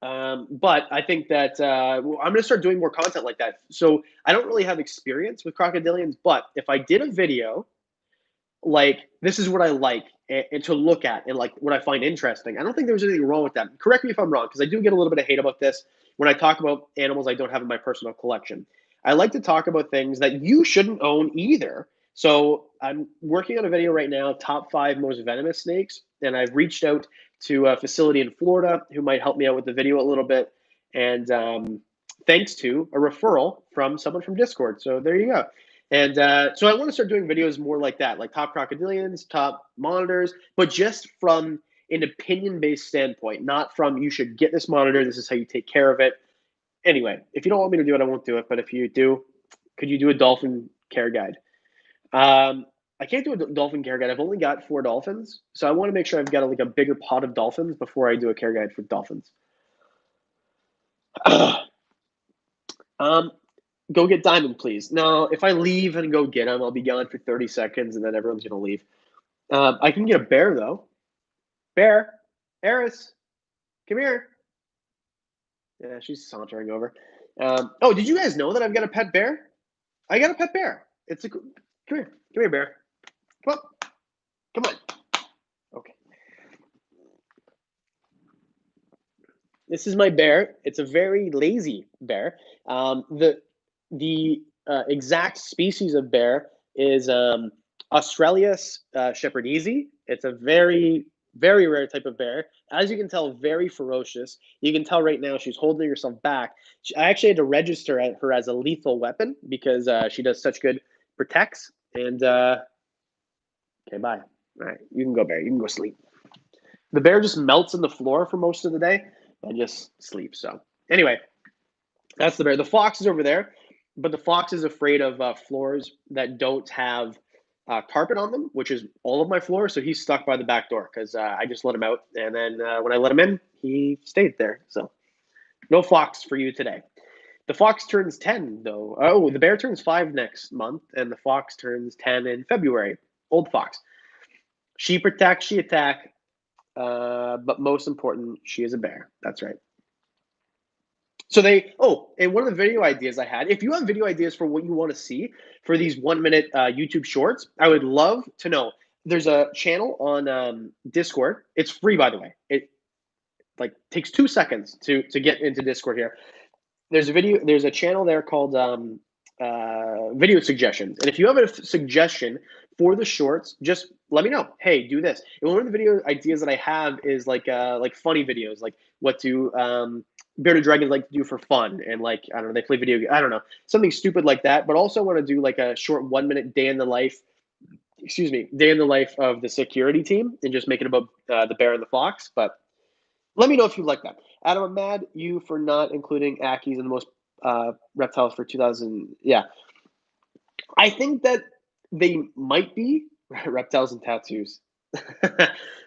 but I think that well, I'm going to start doing more content like that. So I don't really have experience with crocodilians, but if I did a video like this is what I like and to look at and like what I find interesting. I don't think there's anything wrong with that. Correct me if I'm wrong, because I do get a little bit of hate about this when I talk about animals I don't have in my personal collection. I like to talk about things that you shouldn't own either. So I'm working on a video right now, top 5 most venomous snakes, and I've reached out to a facility in Florida who might help me out with the video a little bit. And thanks to a referral from someone from Discord. So there you go. And so I want to start doing videos more like that, like top crocodilians, top monitors, but just from an opinion-based standpoint, not from you should get this monitor, this is how you take care of it. Anyway, if you don't want me to do it, I won't do it. But if you do, could you do a dolphin care guide? I can't do a dolphin care guide. I've only got 4 dolphins, so I want to make sure I've got like a bigger pot of dolphins before I do a care guide for dolphins. um, Go get Diamond, please. No, if I leave and go get him, I'll be gone for 30 seconds and then everyone's going to leave. I can get a bear, though. Bear, Eris, come here. Yeah, she's sauntering over. Oh, did you guys know that I've got a pet bear? I got a pet bear. It's a come here, bear. Come on, come on. Okay, this is my bear. It's a very lazy bear. The exact species of bear is Australis shepherdese. It's a very rare type of bear. As you can tell, very ferocious. You can tell right now she's holding herself back. I actually had to register her as a lethal weapon because she does such good protects. And okay, bye. All right, you can go, bear. You can go sleep. The bear just melts in the floor for most of the day and just sleeps. So anyway, that's the bear. The fox is over there, but the fox is afraid of floors that don't have carpet on them, which is all of my floors. So he's stuck by the back door because I just let him out. And then when I let him in, he stayed there. So no fox for you today. The fox turns 10, though. Oh, the bear turns 5 next month, and the fox turns 10 in February. Old fox. She protects, she attack, but most important, she is a bear. That's right. So and one of the video ideas I had, if you have video ideas for what you want to see for these 1 minute YouTube shorts, I would love to know. There's a channel on Discord. It's free, by the way. It like takes 2 seconds to get into Discord here. There's a channel there called video suggestions. And if you have a suggestion for the shorts, just let me know. Hey, do this. And one of the video ideas that I have is like funny videos, like what do bearded dragons like to do for fun, and like I don't know, they play video. I don't know, something stupid like that. But also want to do like a short 1 minute day in the life. Excuse me, day in the life of the security team, and just make it about the bear and the fox. But let me know if you like that. Adam, I'm mad you for not including Ackies in the most reptiles for 2000. Yeah, I think that they might be reptiles and tattoos.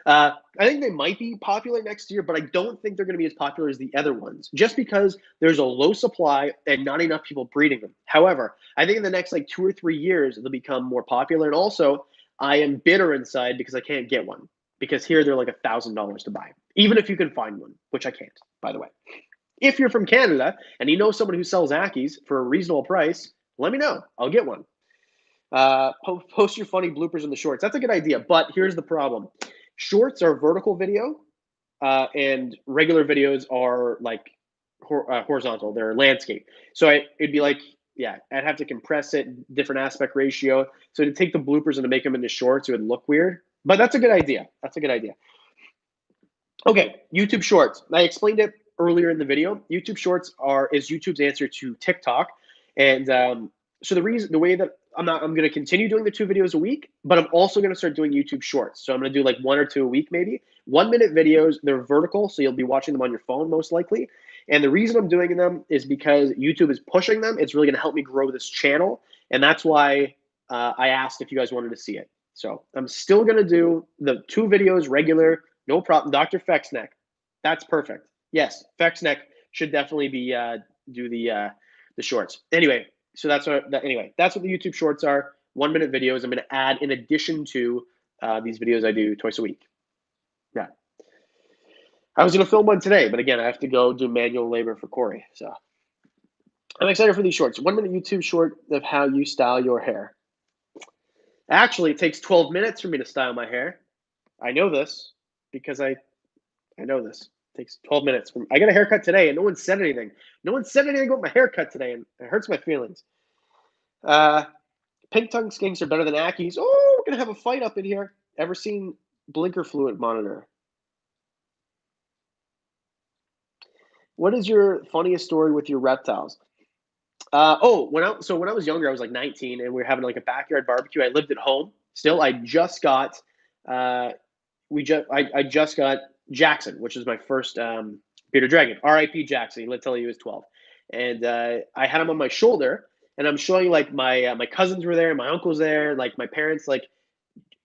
I think they might be popular next year, but I don't think they're going to be as popular as the other ones, just because there's a low supply and not enough people breeding them. However, I think in the next like 2 or 3 years they'll become more popular. And also, I am bitter inside because I can't get one because here they're like $1,000 to buy, even if you can find one, which I can't, by the way. If you're from Canada and you know someone who sells Ackies for a reasonable price, let me know. I'll get one. Post your funny bloopers in the shorts. That's a good idea, but here's the problem. Shorts are vertical video, and regular videos are like horizontal. They're landscape. So it'd be like, yeah, I'd have to compress it, different aspect ratio. So to take the bloopers and to make them into shorts, it would look weird. But that's a good idea. That's a good idea. Okay, YouTube Shorts. I explained it earlier in the video. YouTube Shorts is YouTube's answer to TikTok, and so the way that I'm going to continue doing the 2 videos a week, but I'm also going to start doing YouTube Shorts. So I'm going to do like 1 or 2 a week, maybe 1 minute videos. They're vertical, so you'll be watching them on your phone most likely. And the reason I'm doing them is because YouTube is pushing them. It's really going to help me grow this channel, and that's why I asked if you guys wanted to see it. So I'm still going to do the 2 videos regular. No problem. Dr. Fexneck. That's perfect. Yes, Fexneck should definitely be do the shorts. Anyway, So anyway, that's what the YouTube Shorts are. 1 minute videos. I'm going to add in addition to these videos I do twice a week. Yeah. I was going to film one today, but again, I have to go do manual labor for Corey. So I'm excited for these shorts. 1 minute YouTube short of how you style your hair. Actually, it takes 12 minutes for me to style my hair. I know this because I know this. It takes 12 minutes. I got a haircut today, and no one said anything. No one said anything about my haircut today, and it hurts my feelings. Pink tongue skinks are better than Ackies. Oh, we're gonna have a fight up in here. Ever seen blinker fluid monitor? What is your funniest story with your reptiles? When I was younger, I was like 19, and we were having like a backyard barbecue. I lived at home. Still, I just got I just got Jackson, which is my first bearded dragon. R.I.P. Jackson. He lived till he was 12, and I had him on my shoulder, and I'm showing like my cousins were there, my uncles there, like my parents like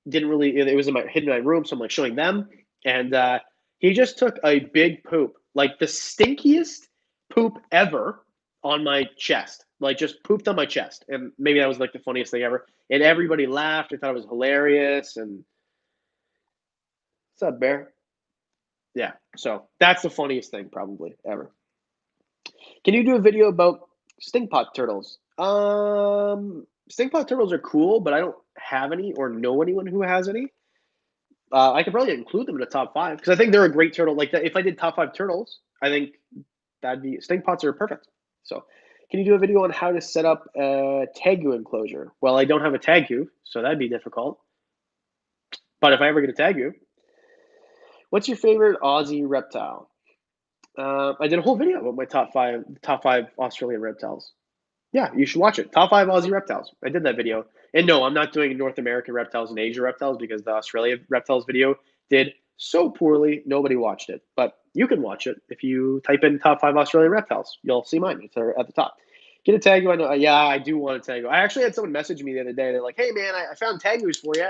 didn't really. It was hidden in my room, so I'm like showing them, and he just took a big poop, like the stinkiest poop ever on my chest, like just pooped on my chest, and maybe that was like the funniest thing ever. And everybody laughed. I thought it was hilarious. And what's up, Bear? Yeah, so that's the funniest thing probably ever. Can you do a video about Stinkpot Turtles? Stinkpot Turtles are cool, but I don't have any or know anyone who has any. I could probably include them in the top five because I think they're a great turtle. Like if I did top five turtles, I think that'd be Stinkpots are perfect. So, can you do a video on how to set up a Tegu enclosure? Well, I don't have a Tegu, so that'd be difficult. But if I ever get a Tegu, what's your favorite Aussie reptile? I did a whole video about my top five Australian reptiles. Yeah, you should watch it. Top five Aussie reptiles. I did that video. And no, I'm not doing North American reptiles and Asia reptiles because the Australia reptiles video did so poorly, nobody watched it. But you can watch it if you type in top five Australian reptiles. You'll see mine. It's at the top. Get a Tegu. I know. Yeah, I do want a Tegu. I actually had someone message me the other day. They're like, "Hey, man, I found Tegus for you,"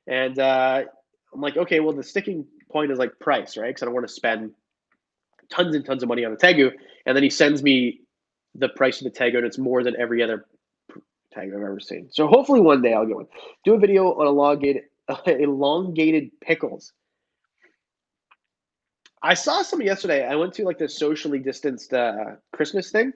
and I'm like, "Okay, well, the sticking point is like price, right? Because I don't want to spend tons and tons of money on the Tegu." And then he sends me the price of the Tegu, and it's more than every other tag I've ever seen. So hopefully one day I'll get one. Do a video on elongated pickles. I saw some yesterday. I went to like the socially distanced Christmas thing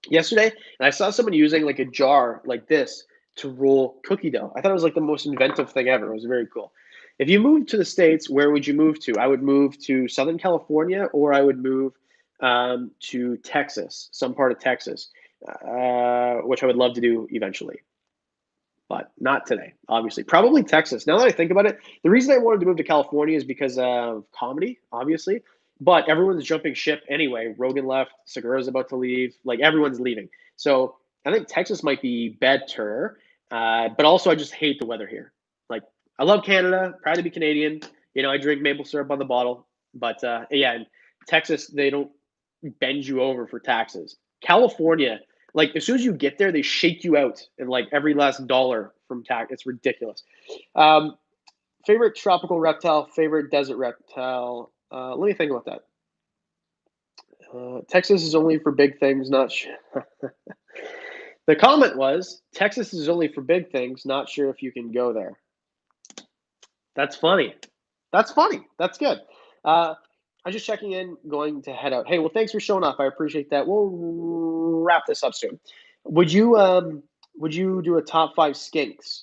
yesterday, and I saw someone using like a jar like this to roll cookie dough. I thought it was like the most inventive thing ever. It was very cool. If you moved to the States, where would you move to? I would move to Southern California, or I would move to Texas, some part of Texas, which I would love to do eventually, but not today, obviously. Probably Texas. Now that I think about it, the reason I wanted to move to California is because of comedy, obviously. But everyone's jumping ship anyway. Rogan left, Segura's about to leave, like everyone's leaving. So I think Texas might be better. But also, I just hate the weather here. Like, I love Canada, proud to be Canadian. You know, I drink maple syrup on the bottle. But yeah, in Texas, they don't bend you over for taxes. California, like as soon as you get there, they shake you out and like every last dollar from tax. It's ridiculous. Um, Favorite tropical reptile, favorite desert reptile. Let me think about that. Texas is only for big things, not sure. The comment was Texas is only for big things, not sure if you can go there. That's funny. That's funny. That's good. I'm just checking in, going to head out. Hey, well, thanks for showing up. I appreciate that. We'll wrap this up soon. Would you do a top five skinks?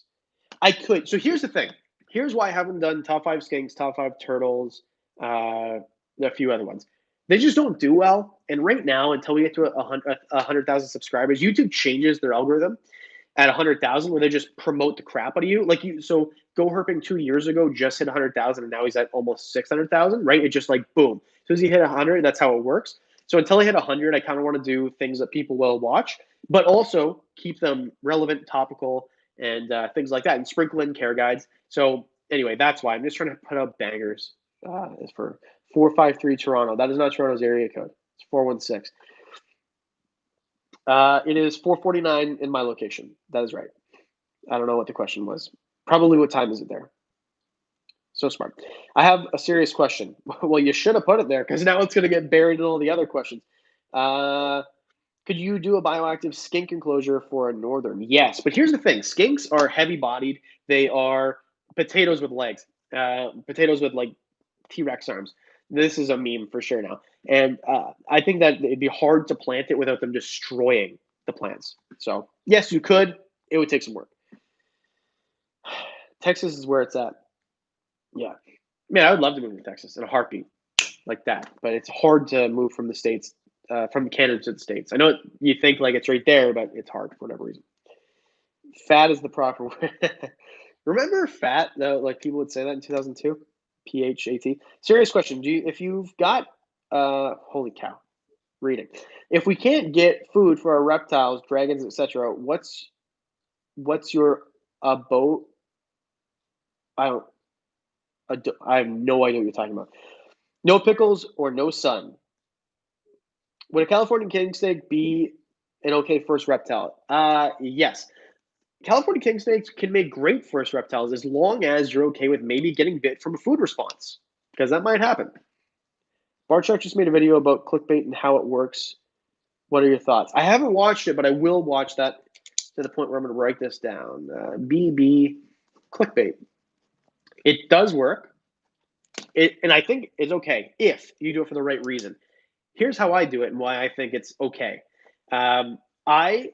I could. So here's the thing. Here's why I haven't done top five skinks, top five turtles, a few other ones. They just don't do well. And right now, until we get to 100,000 subscribers, YouTube changes their algorithm at 100,000 where they just promote the crap out of you. Like so Go Herping 2 years ago just hit 100,000 and now he's at almost 600,000, right? It just like boom. So as he hit 100, that's how it works. So until I hit 100, I kind of want to do things that people will watch, but also keep them relevant, topical, and things like that, and sprinkle in care guides. So anyway, that's why I'm just trying to put out bangers. It's for 453 Toronto. That is not Toronto's area code. It's 416. It is 4:49 in my location. That is right. I don't know what the question was. Probably what time is it there? So smart. I have a serious question. Well, you should have put it there because now it's going to get buried in all the other questions. Could you do a bioactive skink enclosure for a northern? Yes, but here's the thing: skinks are heavy-bodied. They are potatoes with legs, potatoes with like T-Rex arms. This is a meme for sure now, and I think that it'd be hard to plant it without them destroying the plants. So yes, you could. It would take some work. Texas is where it's at. Yeah, man, I would love to move to Texas in a heartbeat like that, but it's hard to move from the states, from Canada to the states. I know you think like it's right there, but it's hard for whatever reason. Fat is the proper word. Remember fat? Though, like people would say that in 2002. PHAT. Serious question. If you've got, holy cow, reading. If we can't get food for our reptiles, dragons, etc., what's your boat? I don't. I have no idea what you're talking about. No pickles or no sun. Would a California king snake be an okay first reptile? Yes. California king snakes can make great first reptiles as long as you're okay with maybe getting bit from a food response, because that might happen. Barchuk just made a video about clickbait and how it works. What are your thoughts? I haven't watched it, but I will watch that to the point where I'm going to write this down. BB clickbait. It does work. And I think it's okay if you do it for the right reason. Here's how I do it and why I think it's okay. I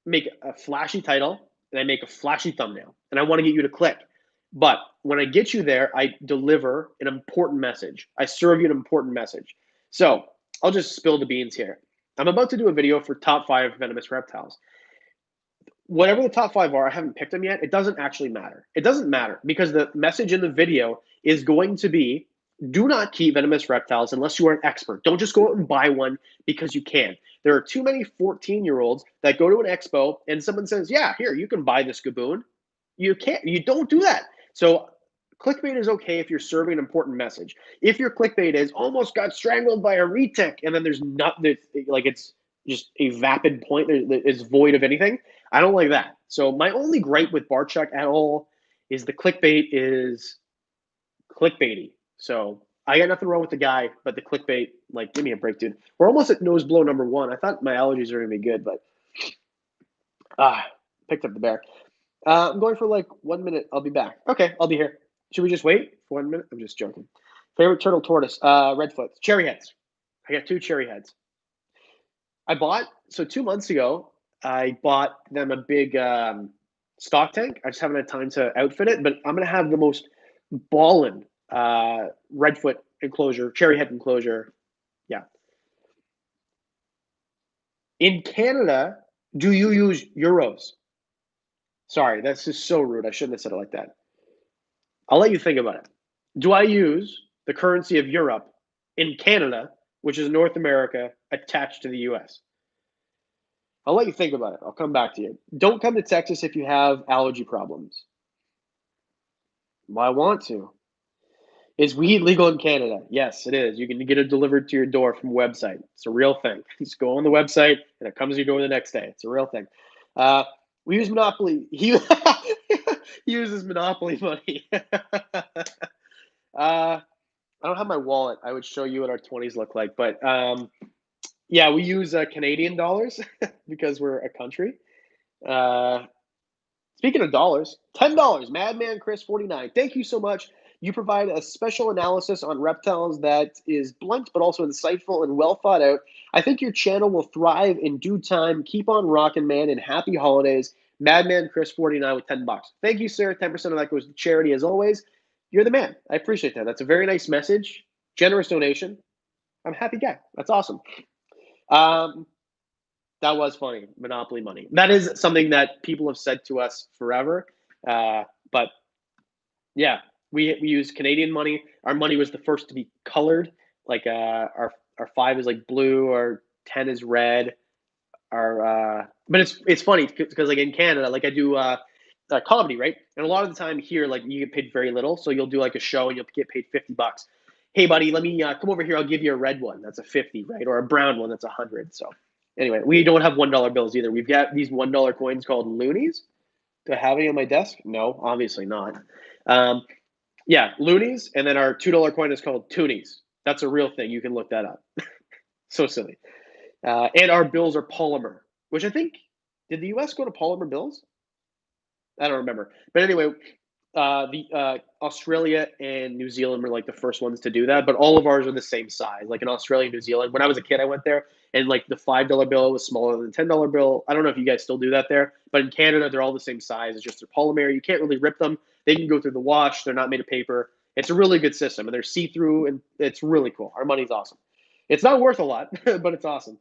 make a flashy title and I make a flashy thumbnail, and I want to get you to click. But when I get you there, I deliver an important message. I serve you an important message. So I'll just spill the beans here. I'm about to do a video for top 5 venomous reptiles. Whatever the top 5 are, I haven't picked them yet. It doesn't actually matter. It doesn't matter because the message in the video is going to be, do not keep venomous reptiles unless you are an expert. Don't just go out and buy one because you can. There are too many 14-year-olds that go to an expo and someone says, yeah, here, you can buy this gaboon. You can't. You don't do that. So clickbait is okay if you're serving an important message. If your clickbait is almost got strangled by a retic and then there's not, like it's just a vapid point, it's void of anything, I don't like that. So my only gripe with Barchuk at all is the clickbait is clickbaity. So I got nothing wrong with the guy, but the clickbait, like, give me a break, dude. We're almost at nose blow number 1. I thought my allergies were gonna be good, but picked up the bear. I'm going for like 1 minute. I'll be back. Okay, I'll be here. Should we just wait for 1 minute? I'm just joking. Favorite turtle tortoise? Redfoot. Cherry heads. I got 2 cherry heads. I bought, so 2 months ago, I bought them a big stock tank. I just haven't had time to outfit it, but I'm going to have the most ballin' redfoot enclosure, cherry head enclosure. Yeah. In Canada, do you use euros? Sorry, that's just so rude. I shouldn't have said it like that. I'll let you think about it. Do I use the currency of Europe in Canada, which is North America, attached to the US? I'll let you think about it. I'll come back to you. Don't come to Texas if you have allergy problems. Well, I want to. Is weed legal in Canada? Yes, it is. You can get it delivered to your door from a website. It's a real thing. You just go on the website and it comes to your door the next day. It's a real thing. We use Monopoly. He uses Monopoly money. I don't have my wallet. I would show you what our 20s look like. But yeah, we use Canadian dollars because we're a country. Speaking of dollars, $10. Madman Chris 49. Thank you so much. You provide a special analysis on reptiles that is blunt but also insightful and well thought out. I think your channel will thrive in due time. Keep on rocking, man, and happy holidays. Madman Chris 49 with $10. Thank you, sir. 10% of that goes to charity as always. You're the man. I appreciate that. That's a very nice message. Generous donation. I'm a happy guy. That's awesome. That was funny. Monopoly money. That is something that people have said to us forever. But yeah, we use Canadian money. Our money was the first to be colored. Like our 5 is like blue, our 10 is red. But it's funny because like in Canada, like I do comedy, right? And a lot of the time here, like you get paid very little, so you'll do like a show and you'll get paid $50. Hey, buddy, let me come over here. I'll give you a red one. That's a 50, right? Or a brown one. That's 100. So anyway, we don't have $1 bills either. We've got these $1 coins called loonies. Do I have any on my desk? No, obviously not. Yeah, loonies, and then our $2 coin is called toonies. That's a real thing. You can look that up. So silly. And our bills are polymer, which I think, did the US go to polymer bills? I don't remember. But anyway, the Australia and New Zealand were like the first ones to do that, but all of ours are the same size. Like in Australia and New Zealand, when I was a kid, I went there, and like the $5 bill was smaller than the $10 bill. I don't know if you guys still do that there, but in Canada, they're all the same size. It's just they're polymer. You can't really rip them. They can go through the wash. They're not made of paper. It's a really good system, and they're see through, and it's really cool. Our money's awesome. It's not worth a lot, but it's awesome.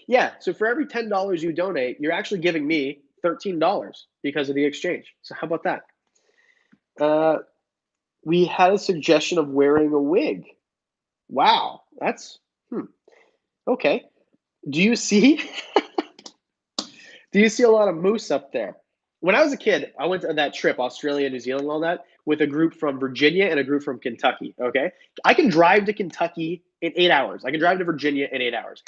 Yeah, so for every $10 you donate, you're actually giving me $13 because of the exchange. So how about that? We had a suggestion of wearing a wig. Wow, that's okay. Do you see? Do you see a lot of moose up there? When I was a kid, I went on that trip, Australia, New Zealand, and all that, with a group from Virginia and a group from Kentucky. Okay, I can drive to Kentucky in 8 hours. I can drive to Virginia in 8 hours.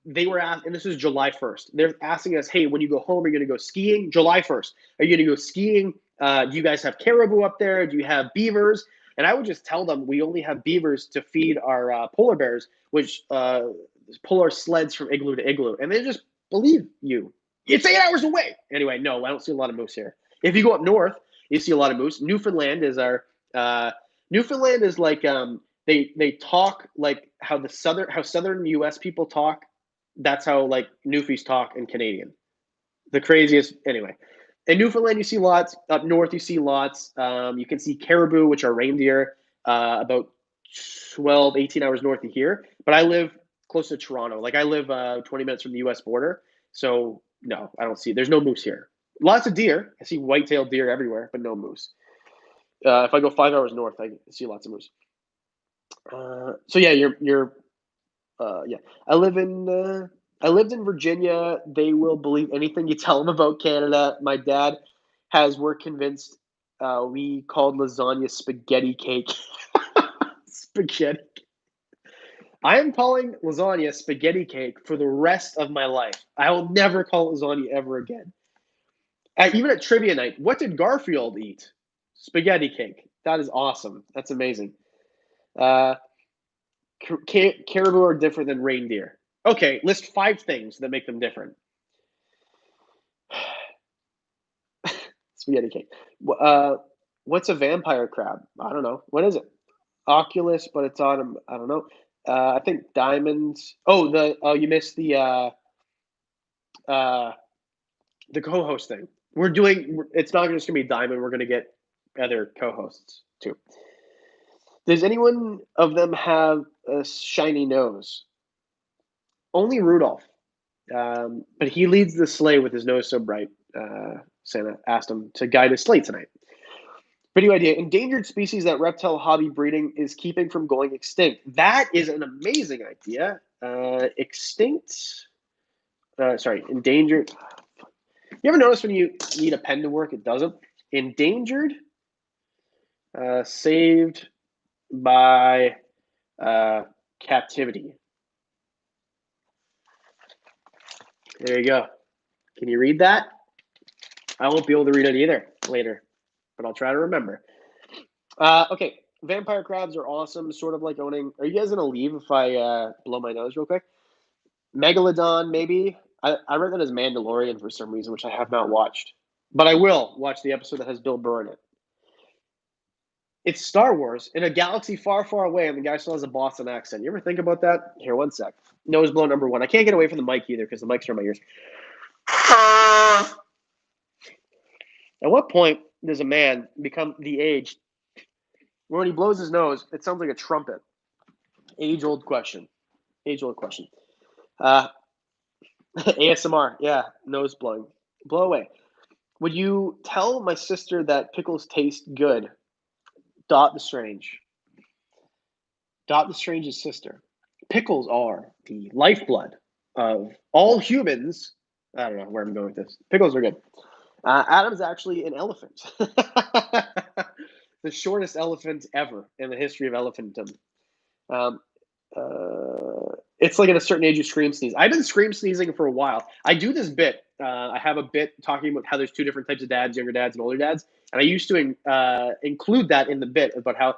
They were asked, and this is July 1st. They're asking us, hey, when you go home, are you going to go skiing? July 1st. Are you going to go skiing? Do you guys have caribou up there? Do you have beavers? And I would just tell them we only have beavers to feed our polar bears, which pull our sleds from igloo to igloo. And they just believe you. It's 8 hours away. Anyway, no, I don't see a lot of moose here. If you go up north, you see a lot of moose. Newfoundland is Newfoundland is like they talk like how southern U.S. people talk. That's how like Newfies talk in Canadian. The craziest anyway. In Newfoundland, you see lots. Up north, you see lots. You can see caribou, which are reindeer, about 12, 18 hours north of here. But I live close to Toronto. Like I live 20 minutes from the U.S. border. So no, I don't see. There's no moose here. Lots of deer. I see white-tailed deer everywhere, but no moose. If I go 5 hours north, I see lots of moose. So yeah, you're yeah. I lived in Virginia. They will believe anything you tell them about Canada. My dad we're convinced we called lasagna spaghetti cake. Spaghetti. I am calling lasagna spaghetti cake for the rest of my life. I will never call it lasagna ever again. Even at trivia night, what did Garfield eat? Spaghetti cake. That is awesome. That's amazing. Uh, Caribou are different than reindeer. Okay, list 5 things that make them different. Spaghetti cake. What's a vampire crab? I don't know. What is it? Oculus, but it's on. I don't know. I think diamonds. Oh, you missed the co-host thing. It's not just gonna be diamond. We're gonna get other co-hosts too. Does anyone of them have a shiny nose? Only Rudolph. But he leads the sleigh with his nose so bright. Santa asked him to guide his sleigh tonight. Video idea: endangered species that reptile hobby breeding is keeping from going extinct. That is an amazing idea. Endangered. You ever notice when you need a pen to work, it doesn't? Endangered, saved by captivity. There you go. Can you read that? I won't be able to read it either later, but I'll try to remember. Okay, vampire crabs are awesome. Sort of like owning. Are you guys gonna leave if I blow my nose real quick? Megalodon, maybe. I read that as Mandalorian for some reason, which I have not watched, but I will watch the episode that has Bill Burr in it. It's Star Wars in a galaxy far, far away, and the guy still has a Boston accent. You ever think about that? Here, one sec. Nose blow number 1. I can't get away from the mic either because the mics are in my ears. At what point does a man become the age where when he blows his nose, it sounds like a trumpet? Age-old question. Age-old question. ASMR, yeah, nose blowing. Blow away. Would you tell my sister that pickles taste good? Dot the Strange. Dot the Strange's sister. Pickles are the lifeblood of all humans. I don't know where I'm going with this. Pickles are good. Adam's actually an elephant. The shortest elephant ever in the history of elephantum. It's like at a certain age you scream sneeze. I've been scream sneezing for a while. I do this bit. I have a bit talking about how there's 2 different types of dads, younger dads and older dads. And I used to include that in the bit about how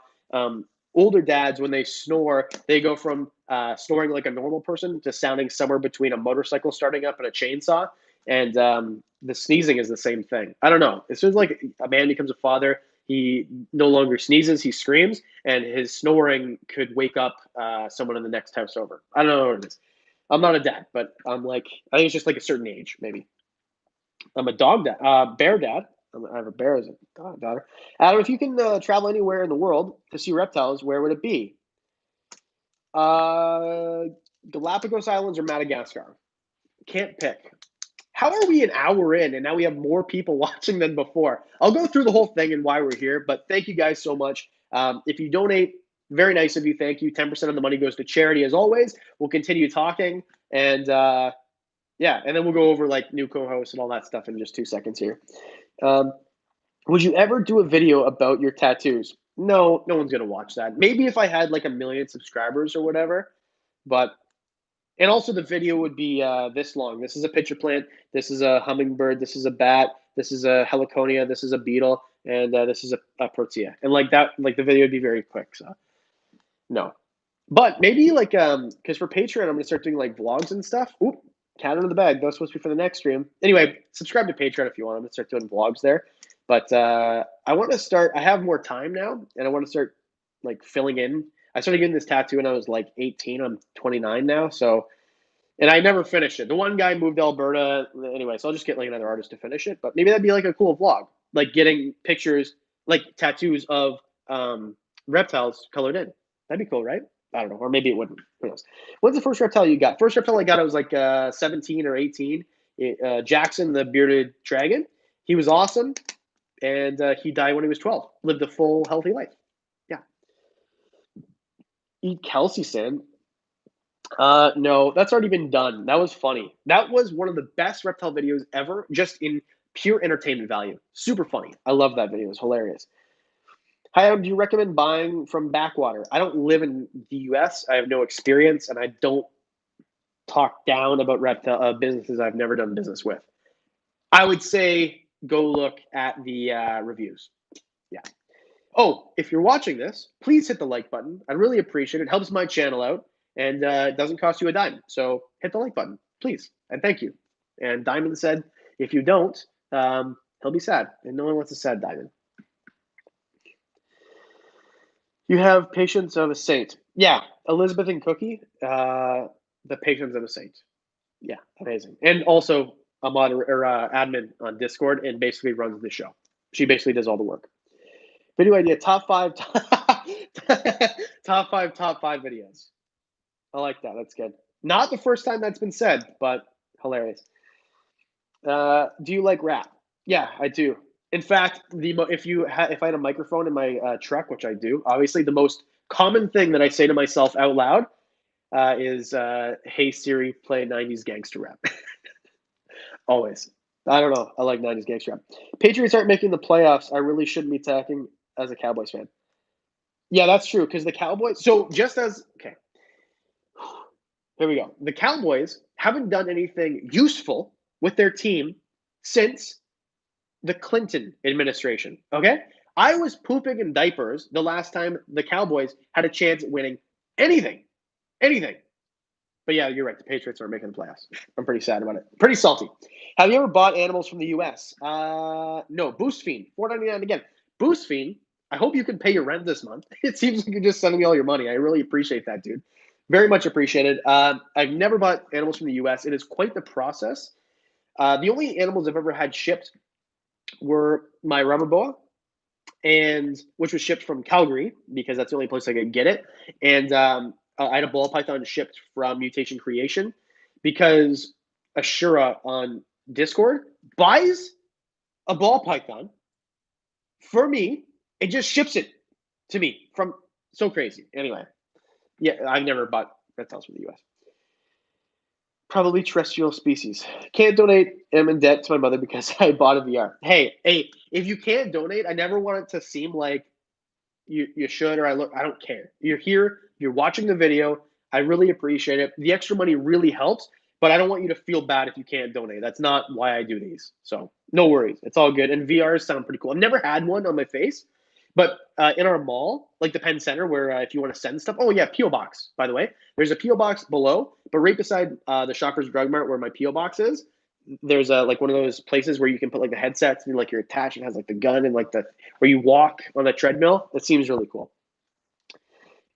older dads, when they snore, they go from snoring like a normal person to sounding somewhere between a motorcycle starting up and a chainsaw. And the sneezing is the same thing. I don't know. As soon as like a man becomes a father, he no longer sneezes, he screams, and his snoring could wake up someone in the next house over. I don't know what it is. I'm not a dad, but I'm like, I think it's just like a certain age, maybe. I'm a dog dad, bear dad. I have a bear as a daughter. Adam, if you can travel anywhere in the world to see reptiles, where would it be? Uh, Galapagos Islands or Madagascar? Can't pick. How are we an hour in and now we have more people watching than before? I'll go through the whole thing and why we're here, but thank you guys so much. If you donate, very nice of you. Thank you. 10% of the money goes to charity as always. We'll continue talking and yeah, and then we'll go over like new co-hosts and all that stuff in just 2 seconds here. Um, would you ever do a video about your tattoos? No, no one's gonna watch that. Maybe if I had like 1 million subscribers or whatever, but and also the video would be this long. This is a pitcher plant. This is a hummingbird. This is a bat. This is a heliconia. This is a beetle, and this is a protea. And like that, like the video would be very quick. So no, but maybe like because for Patreon, I'm gonna start doing like vlogs and stuff. Oop, cat under the bag. That was supposed to be for the next stream. Anyway, subscribe to Patreon if you want. I'm gonna start doing vlogs there. But I want to start. I have more time now, and I want to start like filling in. I started getting this tattoo when I was like 18. I'm 29 now, so and I never finished it. The one guy moved to Alberta anyway, so I'll just get like another artist to finish it. But maybe that'd be like a cool vlog, like getting pictures, like tattoos of reptiles colored in. That'd be cool, right? I don't know, or maybe it wouldn't. Who knows? When's the first reptile you got? First reptile I got, I was like 17 or 18. Jackson, the bearded dragon. He was awesome, and he died when he was 12. Lived a full, healthy life. Yeah. Eat Kelsey sand. No, that's already been done. That was funny. That was one of the best reptile videos ever, just in pure entertainment value. Super funny. I love that video. It was hilarious. Hi, Adam. Do you recommend buying from Backwater? I don't live in the US. I have no experience, and I don't talk down about reptile businesses I've never done business with. I would say go look at the reviews. Yeah. Oh, if you're watching this, please hit the like button. I'd really appreciate it. It helps my channel out, and it doesn't cost you a dime. So hit the like button, please, and thank you. And Diamond said, if you don't, he'll be sad, and no one wants a sad Diamond. You have patience of a saint. Yeah, Elizabeth and Cookie, the patience of a saint. Yeah, amazing. And also a admin on Discord and basically runs the show. She basically does all the work. Video idea: top five videos. I like that. That's good. Not the first time that's been said, but hilarious. Do you like rap? Yeah, I do. In fact, if I had a microphone in my truck, which I do, obviously the most common thing that I say to myself out loud is, "Hey Siri, play '90s gangster rap." Always. I don't know. I like '90s gangster rap. Patriots aren't making the playoffs. I really shouldn't be talking as a Cowboys fan. Yeah, that's true because the Cowboys. So just as okay, here we go. The Cowboys haven't done anything useful with their team since the Clinton administration. Okay, I was pooping in diapers the last time the Cowboys had a chance at winning anything, anything. But yeah, you're right. The Patriots aren't making the playoffs. I'm pretty sad about it. Pretty salty. Have you ever bought animals from the U.S.? No. Boost Fiend, $4.99 again. Boost Fiend. I hope you can pay your rent this month. It seems like you're just sending me all your money. I really appreciate that, dude. Very much appreciated. I've never bought animals from the U.S. It is quite the process. The only animals I've ever had shipped were my rubber boa, and which was shipped from Calgary because that's the only place I could get it. And I had a ball python shipped from Mutation Creation because Ashura on Discord buys a ball python for me and just ships it to me from so crazy. Anyway, yeah, I've never bought reptiles from the US. Probably terrestrial species. Can't donate. I'm in debt to my mother because I bought a VR. Hey, if you can't donate, I never want it to seem like you should or I don't care. You're here, you're watching the video. I really appreciate it. The extra money really helps, but I don't want you to feel bad if you can't donate. That's not why I do these. So no worries. It's all good. And VRs sound pretty cool. I've never had one on my face, But in our mall, like the Penn Center, where if you want to send stuff, oh yeah, PO box. By the way, there's a PO box below, but right beside the Shoppers Drug Mart where my PO box is, there's a like one of those places where you can put like the headsets and like you're attached. It has like the gun and like the where you walk on a treadmill. That seems really cool.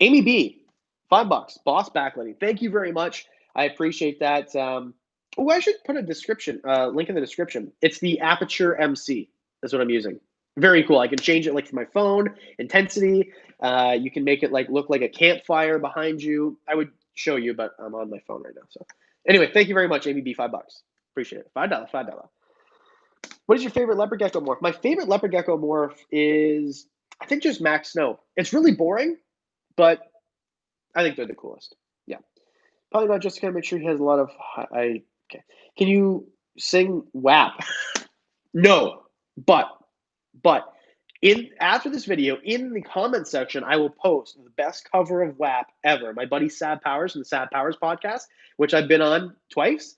Amy B, $5. Boss backlighting. Thank you very much. I appreciate that. Oh, I should put a description link in the description. It's the Aperture MC. That's what I'm using. Very cool. I can change it like for my phone intensity. You can make it like look like a campfire behind you. I would show you, but I'm on my phone right now. So anyway, thank you very much, Amy B. $5. Appreciate it. $5. What is your favorite leopard gecko morph? My favorite leopard gecko morph is I think just Max Snow. It's really boring, but I think they're the coolest. Yeah. Probably not just to make sure he has a lot of. Okay. Can you sing WAP? No, but in after this video, in the comment section, I will post the best cover of WAP ever. My buddy Sad Powers from the Sad Powers podcast, which I've been on twice.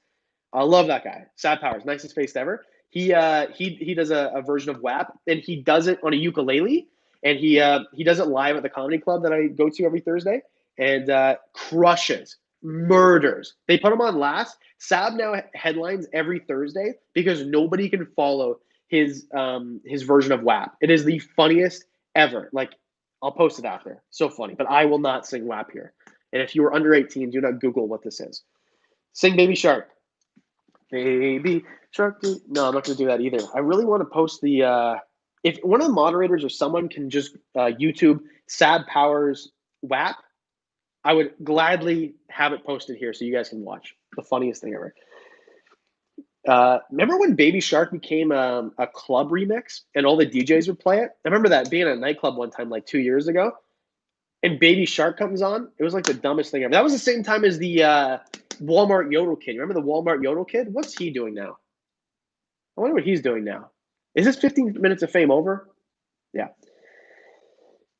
I love that guy. Sad Powers, nicest face ever. He does a version of WAP, and he does it on a ukulele, and he does it live at the comedy club that I go to every Thursday, and crushes, murders. They put him on last. Sab now headlines every Thursday because nobody can follow his version of WAP. It is the funniest ever. Like, I'll post it after. So funny, but I will not sing WAP here. And if you are under 18, do not Google what this is. Sing Baby Shark. Baby Shark. No, I'm not going to do that either. I really want to post the. If one of the moderators or someone can just YouTube Sad Powers WAP, I would gladly have it posted here so you guys can watch. The funniest thing ever. Remember when Baby Shark became a club remix and all the DJs would play it? I remember that being at a nightclub one time like 2 years ago. And Baby Shark comes on. It was like the dumbest thing ever. That was the same time as the Walmart Yodel Kid. Remember the Walmart Yodel Kid? What's he doing now? I wonder what he's doing now. Is this 15 minutes of fame over? Yeah.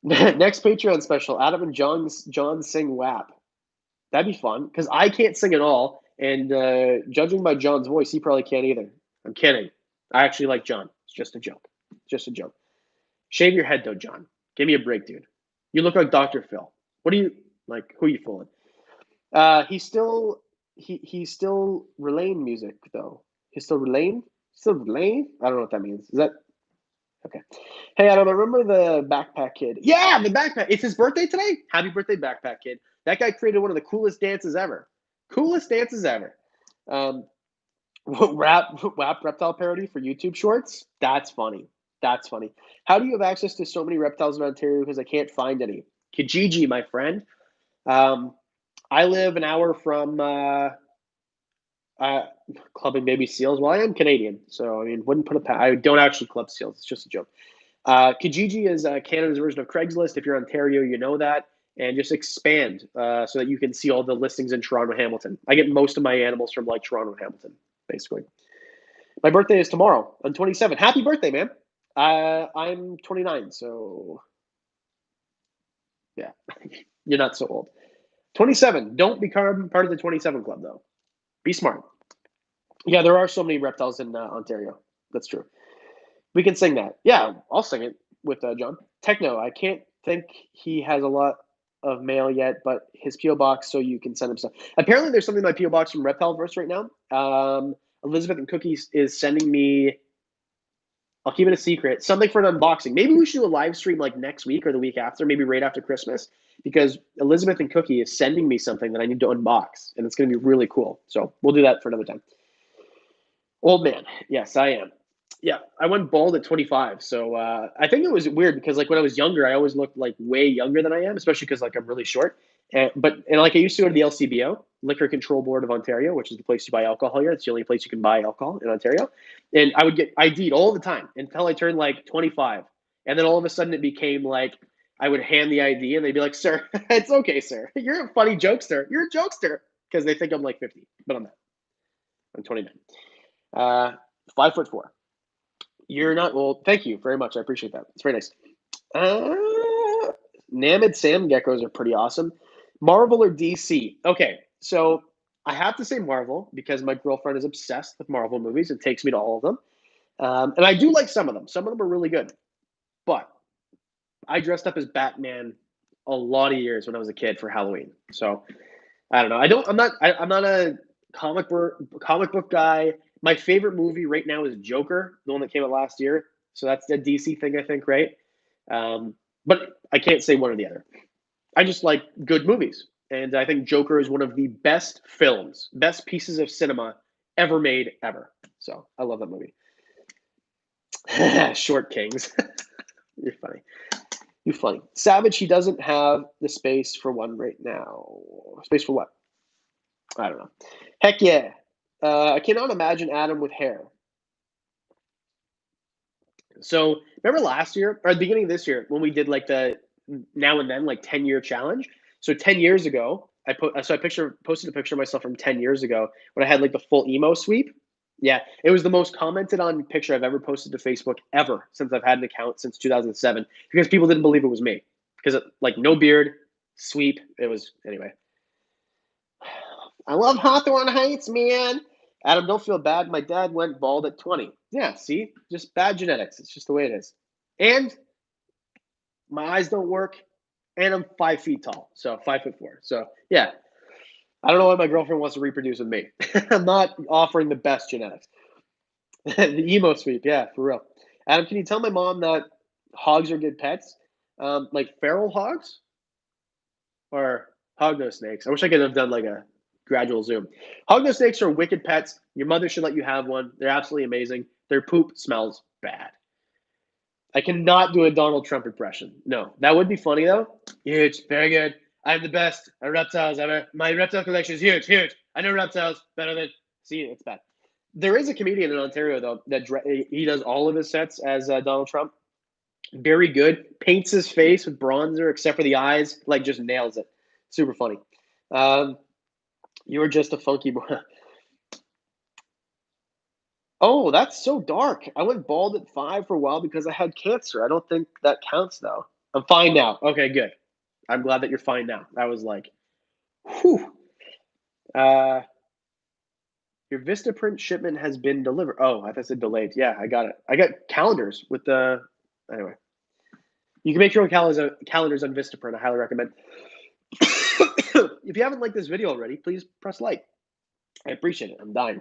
Next Patreon special, Adam and John sing WAP. That'd be fun because I can't sing at all. And judging by John's voice, he probably can't either. I'm kidding. I actually like John. It's just a joke. Just a joke. Shave your head though, John. Give me a break, dude. You look like Dr. Phil. What are you like? Who are you fooling? He's still relaying music though. He's still relaying. Still relaying. I don't know what that means. Is that okay? Hey Adam, I remember the Backpack Kid. Yeah, the Backpack. It's his birthday today. Happy birthday, Backpack Kid. That guy created one of the coolest dances ever. Coolest dances ever. WAP reptile parody for YouTube Shorts. That's funny. That's funny. How do you have access to so many reptiles in Ontario because I can't find any? Kijiji, my friend. I live an hour from clubbing baby seals. Well, I am Canadian, so I mean, wouldn't put a. I don't actually club seals. It's just a joke. Kijiji is Canada's version of Craigslist. If you're Ontario, you know that. And just expand so that you can see all the listings in Toronto, Hamilton. I get most of my animals from like Toronto, Hamilton, basically. My birthday is tomorrow. I'm 27. Happy birthday, man. I'm 29, so yeah, you're not so old. 27. Don't become part of the 27 club, though. Be smart. Yeah, there are so many reptiles in Ontario. That's true. We can sing that. Yeah, I'll sing it with John. Techno, I can't think he has a lot of mail yet, but his PO box, so you can send him stuff. Apparently, there's something in my PO box from Reptileverse right now. Elizabeth and Cookies is sending me. I'll keep it a secret. Something for an unboxing. Maybe we should do a live stream like next week or the week after, maybe right after Christmas, because Elizabeth and Cookie is sending me something that I need to unbox, and it's going to be really cool. So we'll do that for another time. Old man. Yes, I am. Yeah, I went bald at 25. So I think it was weird because like when I was younger, I always looked like way younger than I am, especially because like I'm really short. But like I used to go to the LCBO, Liquor Control Board of Ontario, which is the place you buy alcohol here. It's the only place you can buy alcohol in Ontario. And I would get ID'd all the time until I turned like 25. And then all of a sudden it became like I would hand the ID and they'd be like, "Sir, it's okay, sir. You're a funny jokester. You're a jokester." Because they think I'm like 50, but I'm not. I'm 29. 5'4". You're not old. Thank you very much. I appreciate that. It's very nice. Namid Sam geckos are pretty awesome. Marvel or DC? Okay, so I have to say Marvel because my girlfriend is obsessed with Marvel movies. It takes me to all of them. And I do like some of them. Some of them are really good. But I dressed up as Batman a lot of years when I was a kid for Halloween. So I don't know. I don't. I'm not a comic book guy. My favorite movie right now is Joker, the one that came out last year. So that's the DC thing, I think, right? But I can't say one or the other. I just like good movies, and I think Joker is one of the best films, best pieces of cinema ever made, ever. So I love that movie. Short Kings. You're funny. You're funny. Savage, he doesn't have the space for one right now. Space for what? I don't know. Heck yeah. I cannot imagine Adam with hair. So remember last year or the beginning of this year when we did like the now and then like 10-year challenge. So 10 years ago, posted a picture of myself from 10 years ago when I had like the full emo sweep. Yeah, it was the most commented on picture I've ever posted to Facebook ever since I've had an account since 2007 because people didn't believe it was me because like no beard, sweep. It was anyway. I love Hawthorne Heights, man. Adam, don't feel bad. My dad went bald at 20. Yeah, see? Just bad genetics. It's just the way it is. And my eyes don't work, and I'm 5 feet tall. So 5'4". So yeah. I don't know why my girlfriend wants to reproduce with me. I'm not offering the best genetics. The emo sweep, yeah, for real. Adam, can you tell my mom that hogs are good pets? Like feral hogs? Or hognose snakes? I wish I could have done like a gradual zoom. Hognose snakes are wicked pets. Your mother should let you have one. They're absolutely amazing. Their poop smells bad. I cannot do a Donald Trump impression. No, that would be funny though. Huge, very good. I'm the best at reptiles ever. My reptile collection is huge, huge. I know reptiles better than. See, it's bad. There is a comedian in Ontario though that he does all of his sets as Donald Trump. Very good. Paints his face with bronzer except for the eyes. Like just nails it. Super funny. You were just a funky boy. Oh, that's so dark. I went bald at 5 for a while because I had cancer. I don't think that counts though. I'm fine now. Okay, good. I'm glad that you're fine now. That was like, whew. Uh, your Vistaprint shipment has been delivered. Oh, I thought it said delayed. Yeah, I got it. I got calendars with the. Anyway, you can make your own calendars on Vistaprint. I highly recommend. If you haven't liked this video already, please press like. I appreciate it. I'm dying.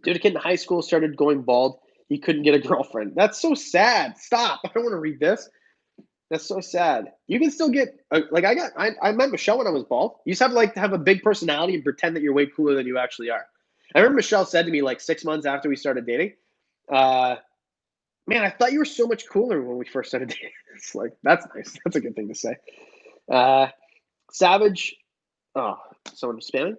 Dude, a kid in high school started going bald. He couldn't get a girlfriend. That's so sad. Stop. I don't want to read this. That's so sad. You can still get like I met Michelle when I was bald. You just have to have a big personality and pretend that you're way cooler than you actually are. I remember Michelle said to me like 6 months after we started dating, "Man, I thought you were so much cooler when we first started dating." It's like that's nice. That's a good thing to say. Savage. Oh, someone spamming.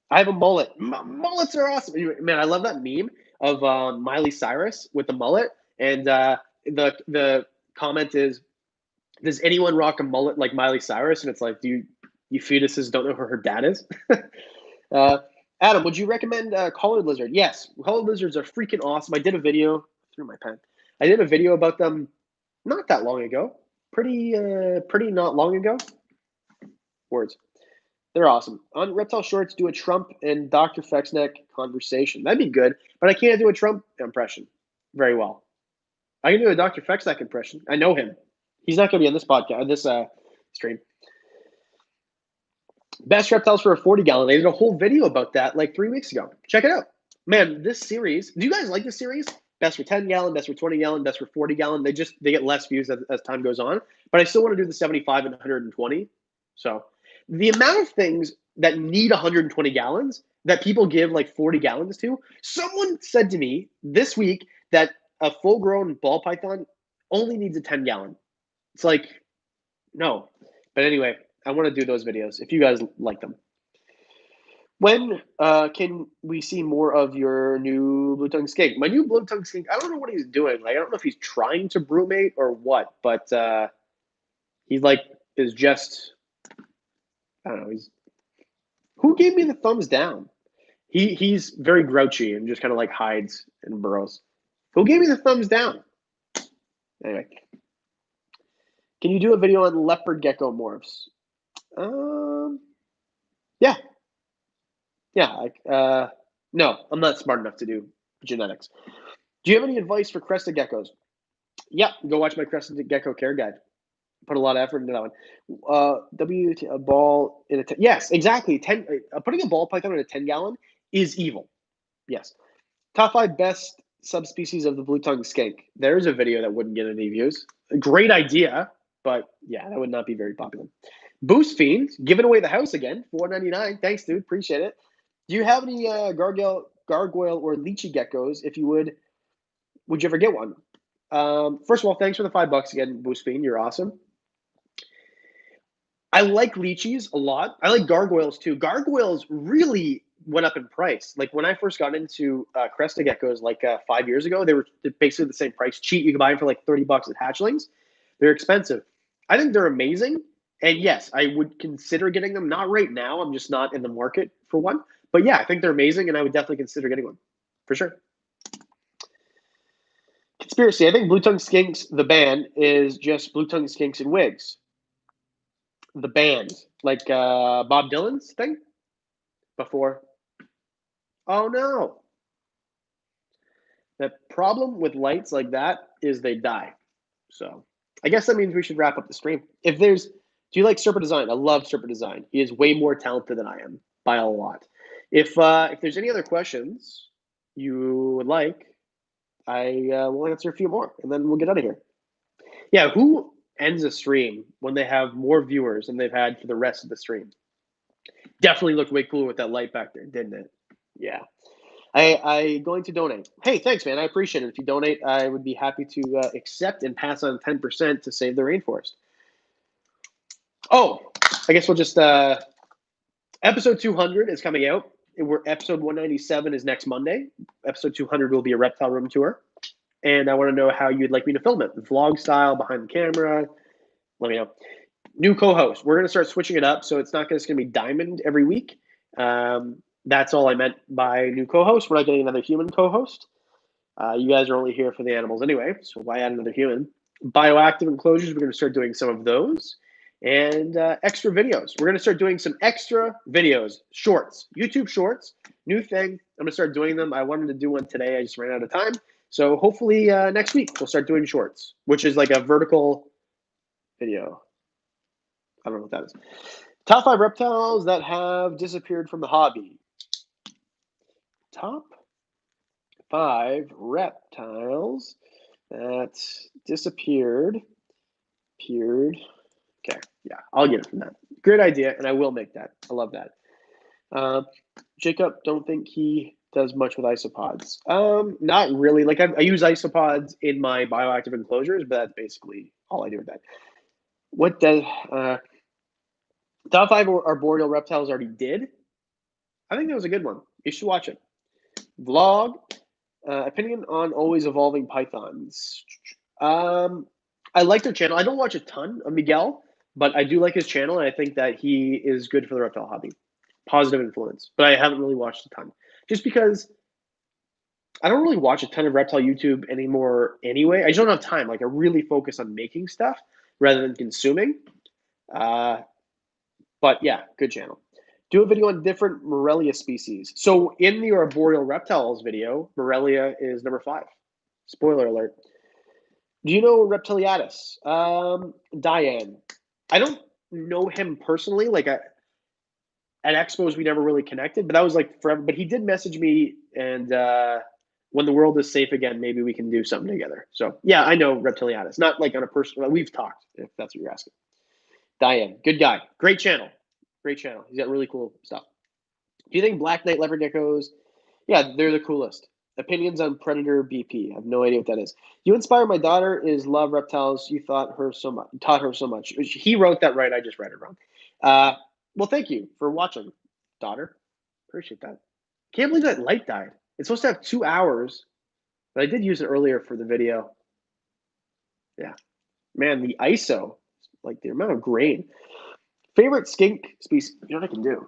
I have a mullet. Mullets are awesome. Man, I love that meme of Miley Cyrus with the mullet, and the comment is, "Does anyone rock a mullet like Miley Cyrus?" And it's like, do you fetuses don't know who her dad is? Adam, would you recommend collared lizard? Yes, collared lizards are freaking awesome. I did a video through my pen. I did a video about them not that long ago. Pretty not long ago. Words. They're awesome. On Reptile Shorts, do a Trump and Dr. Fexneck conversation. That'd be good, but I can't do a Trump impression very well. I can do a Dr. Fexneck impression. I know him. He's not going to be on this podcast, this stream. Best reptiles for a 40-gallon. They did a whole video about that like 3 weeks ago. Check it out. Man, this series, do you guys like this series? Best for 10-gallon, best for 20-gallon, best for 40-gallon. They get less views as time goes on, but I still want to do the 75 and 120. So the amount of things that need 120 gallons that people give like 40 gallons to, someone said to me this week that a full-grown ball python only needs a 10-gallon. It's like, no. But anyway, I want to do those videos if you guys like them. When can we see more of your new blue tongue skink? My new blue tongue skink, I don't know what he's doing. Like, I don't know if he's trying to brewmate or what, but he like is just, I don't know. Who gave me the thumbs down? He's very grouchy and just kind of like hides and burrows. Who gave me the thumbs down? Anyway, can you do a video on leopard gecko morphs? Yeah. No, I'm not smart enough to do genetics. Do you have any advice for crested geckos? Yeah, go watch my crested gecko care guide. Put a lot of effort into that one. A ball in a yes, exactly. Putting a ball python in a 10-gallon is evil. Yes. Top 5 best subspecies of the blue-tongued skink. There's a video that wouldn't get any views. A great idea, but yeah, that would not be very popular. Boost Fiend, giving away the house again, $4.99. Thanks, dude. Appreciate it. Do you have any gargoyle, or lychee geckos? If you would you ever get one? First of all, thanks for the $5 again, Boost Fiend. You're awesome. I like lychees a lot. I like gargoyles too. Gargoyles really went up in price. Like when I first got into Cresta geckos, like 5 years ago, they were basically the same price. Cheap, you could buy them for like $30 at hatchlings. They're expensive. I think they're amazing. And yes, I would consider getting them. Not right now. I'm just not in the market for one. But yeah, I think they're amazing, and I would definitely consider getting one for sure. Conspiracy. I think Blue Tongue Skinks, the band, is just Blue Tongue Skinks and wigs. The band, like Bob Dylan's thing before. Oh no. The problem with lights like that is they die. So I guess that means we should wrap up the stream. Do you like Serpent Design? I love Serpent Design. He is way more talented than I am by a lot. If there's any other questions you would like, I will answer a few more, and then we'll get out of here. Yeah, who ends a stream when they have more viewers than they've had for the rest of the stream? Definitely looked way cooler with that light back there, didn't it? Yeah. I going to donate. Hey, thanks, man. I appreciate it. If you donate, I would be happy to accept and pass on 10% to save the rainforest. Oh, I guess we'll just episode 200 is coming out. Episode 197 is next Monday. Episode 200 will be a reptile room tour. And I want to know how you'd like me to film it. Vlog style, behind the camera. Let me know. New co-host. We're going to start switching it up, so it's not just going to be Diamond every week. That's all I meant by new co-host. We're not getting another human co-host. You guys are only here for the animals anyway, so why add another human? Bioactive enclosures, we're going to start doing some of those. And extra videos. We're going to start doing some extra videos, shorts, YouTube shorts, new thing. I'm going to start doing them. I wanted to do one today. I just ran out of time. So hopefully next week we'll start doing shorts, which is like a vertical video. I don't know what that is. Top 5 reptiles that have disappeared from the hobby. Top 5 reptiles that disappeared. Okay, yeah, I'll get it from that. Great idea, and I will make that. I love that. Jacob, don't think he does much with isopods. Not really. Like I use isopods in my bioactive enclosures, but that's basically all I do with that. What does top 5 arboreal reptiles already did? I think that was a good one. You should watch it. Vlog. Opinion on always evolving pythons. I like their channel. I don't watch a ton of Miguel, but I do like his channel, and I think that he is good for the reptile hobby. Positive influence. But I haven't really watched a ton. Just because I don't really watch a ton of reptile YouTube anymore anyway. I just don't have time. Like I really focus on making stuff rather than consuming. But yeah, good channel. Do a video on different Morelia species. So in the arboreal reptiles video, Morelia is number 5. Spoiler alert. Do you know Reptiliatus? Diane. I don't know him personally. Like at expos, we never really connected, but that was like forever. But he did message me, and when the world is safe again, maybe we can do something together. So yeah, I know Reptiliatus. Not like on a personal. We've talked, if that's what you're asking. Diane, good guy, great channel. Great channel. He's got really cool stuff. Do you think Black Knight leopard geckos? Yeah, they're the coolest. Opinions on Predator BP. I have no idea what that is. You inspire my daughter is love reptiles. You taught her so much. He wrote that right. I just read it wrong. Well, thank you for watching, daughter. Appreciate that. Can't believe that light died. It's supposed to have 2 hours, but I did use it earlier for the video. Yeah, man, the ISO, like the amount of grain. Favorite skink species? You know what I can do?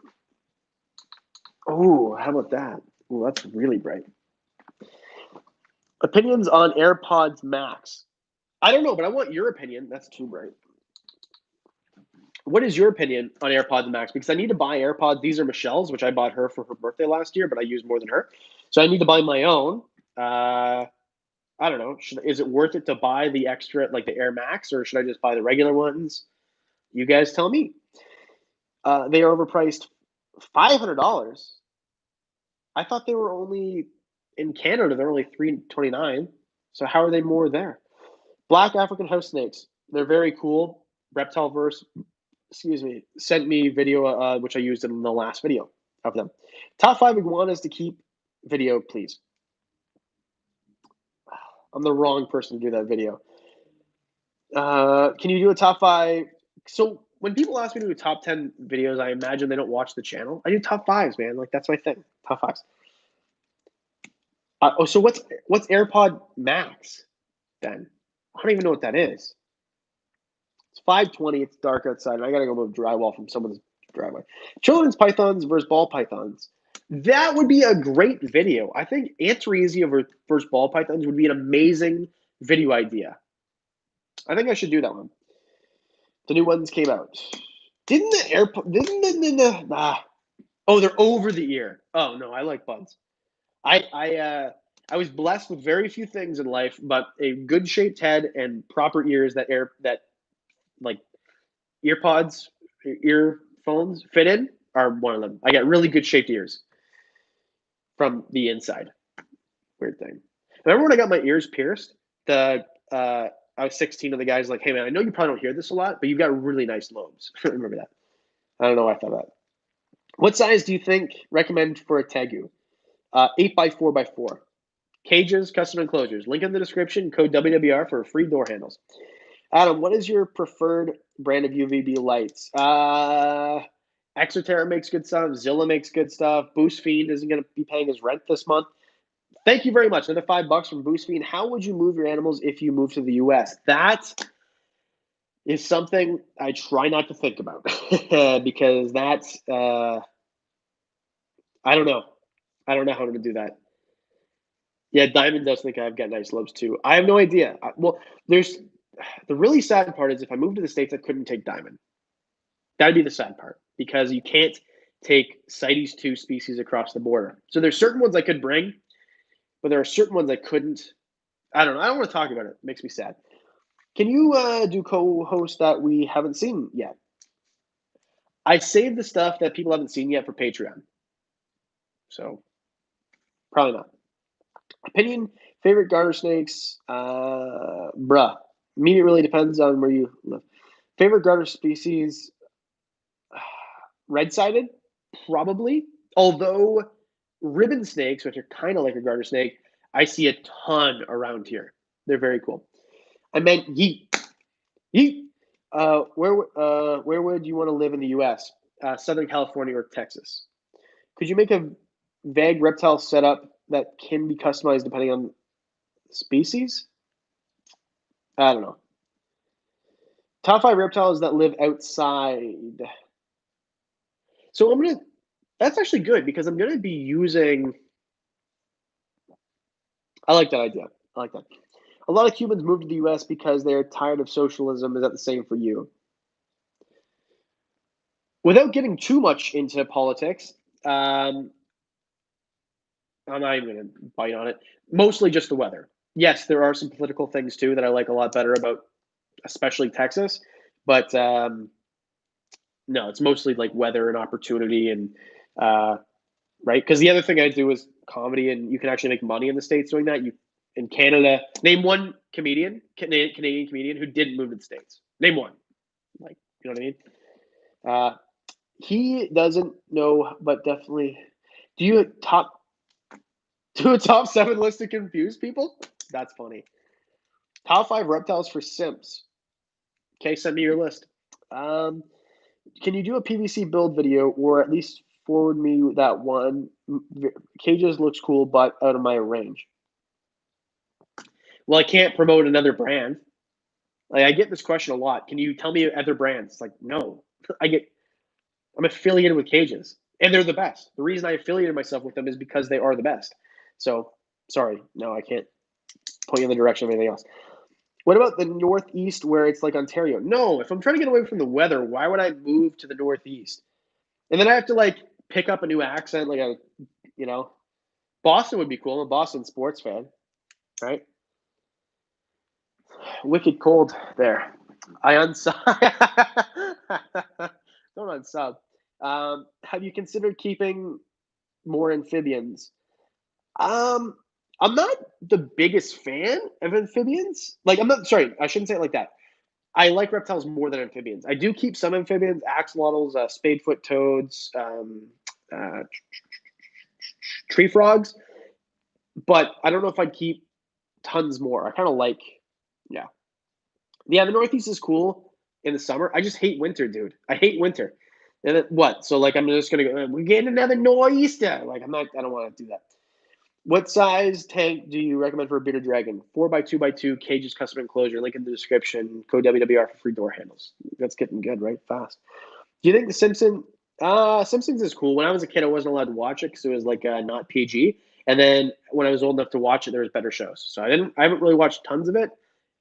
Oh, how about that? Oh, that's really bright. Opinions on Airpods Max. I don't know, but I want your opinion. That's too bright. What is your opinion on Airpods Max? Because I need to buy AirPods. These are Michelle's, which I bought her for her birthday last year, but I used more than her. So I need to buy my own. I don't know. Is it worth it to buy the extra, like the Air Max, or should I just buy the regular ones? You guys tell me. They are overpriced $500. I thought they were only in Canada. They're only $329. So how are they more there? Black African house snakes. They're very cool. Reptileverse, excuse me, sent me video which I used in the last video of them. Top 5 iguanas to keep video, please. I'm the wrong person to do that video. Can you do a top 5? So when people ask me to do top 10 videos, I imagine they don't watch the channel. I do top 5s, man. Like that's my thing. Top 5s. So what's AirPod Max then? I don't even know what that is. It's 5:20. It's dark outside, and I gotta go move drywall from someone's driveway. Children's pythons versus ball pythons. That would be a great video. I think Antaresia versus ball pythons would be an amazing video idea. I think I should do that one. The new ones came out. Didn't the AirPod? Oh, they're over the ear. Oh no, I like buds. I was blessed with very few things in life, but a good shaped head and proper ears that like earpods, earphones fit in are one of them. I got really good shaped ears from the inside. Weird thing. Remember when I got my ears pierced? I was 16 and the guy's like, hey man, I know you probably don't hear this a lot, but you've got really nice lobes. Remember that. I don't know why I thought that. What size do you think recommend for a tegu? 8 by 4 by 4. Cages, custom enclosures. Link in the description. Code WWR for free door handles. Adam, what is your preferred brand of UVB lights? Exoterra makes good stuff. Zilla makes good stuff. Boost Fiend isn't going to be paying his rent this month. Thank you very much. Another $5 from Boost Fiend. How would you move your animals if you move to the U.S.? That is something I try not to think about because that's I don't know. I don't know how to do that. Yeah, Diamond does think I've got nice lobes too. I have no idea. Well, there's the really sad part is if I moved to the States, I couldn't take Diamond. That'd be the sad part because you can't take CITES 2 species across the border. So there's certain ones I could bring, but there are certain ones I couldn't. I don't know. I don't want to talk about it. It makes me sad. Can you do co-host that we haven't seen yet? I saved the stuff that people haven't seen yet for Patreon. So probably not. Opinion, favorite garter snakes, bruh. I mean, it really depends on where you live. Favorite garter species, red-sided, probably. Although ribbon snakes, which are kind of like a garter snake, I see a ton around here. They're very cool. I meant yeet. Yeet. Where would you want to live in the U.S.? Southern California or Texas? Could you make a vague reptile setup that can be customized depending on species? I don't know. Top 5 reptiles that live outside. So that's actually good because I'm gonna be using. I like that idea. I like that. A lot of Cubans moved to the U.S. because they're tired of socialism. Is that the same for you? Without getting too much into politics, I'm not even going to bite on it. Mostly just the weather. Yes, there are some political things too that I like a lot better about, especially Texas. But no, it's mostly like weather and opportunity and right. Because the other thing I do is comedy, and you can actually make money in the States doing that. You in Canada, name one Canadian comedian who didn't move to the States. Name one. Like, you know what I mean? He doesn't know, but definitely. Do you do a top 7 list to confuse people? That's funny. Top 5 reptiles for simps. Okay, send me your list. Can you do a PVC build video or at least forward me that one? Cages looks cool, but out of my range. Well, I can't promote another brand. Like I get this question a lot. Can you tell me other brands? Like, no. I'm affiliated with Cages, and they're the best. The reason I affiliated myself with them is because they are the best. So, sorry, no, I can't point you in the direction of anything else. What about the Northeast where it's like Ontario? No, if I'm trying to get away from the weather, why would I move to the Northeast? And then I have to like pick up a new accent, Boston would be cool. I'm a Boston sports fan, right? wicked cold there. I unsub. Don't unsub. Have you considered keeping more amphibians? Um, I'm not the biggest fan of amphibians. Like, I'm not, sorry, I shouldn't say it like that. I like reptiles more than amphibians. I do keep some amphibians, axolotls, spadefoot toads, uh, tree frogs, but I don't know if I'd keep tons more. I kind of like, yeah. Yeah, the Northeast is cool in the summer. I just hate winter, dude. I hate winter. And what? So, like, I'm just going to go, we're getting another nor'easter. Like, I don't want to do that. What size tank do you recommend for a bearded dragon? 4x2x2, cages, custom enclosure, link in the description, code WWR for free door handles. That's getting good, right? Fast. Do you think the Simpsons is cool. When I was a kid, I wasn't allowed to watch it because it was like not PG. And then when I was old enough to watch it, there was better shows. So I haven't really watched tons of it,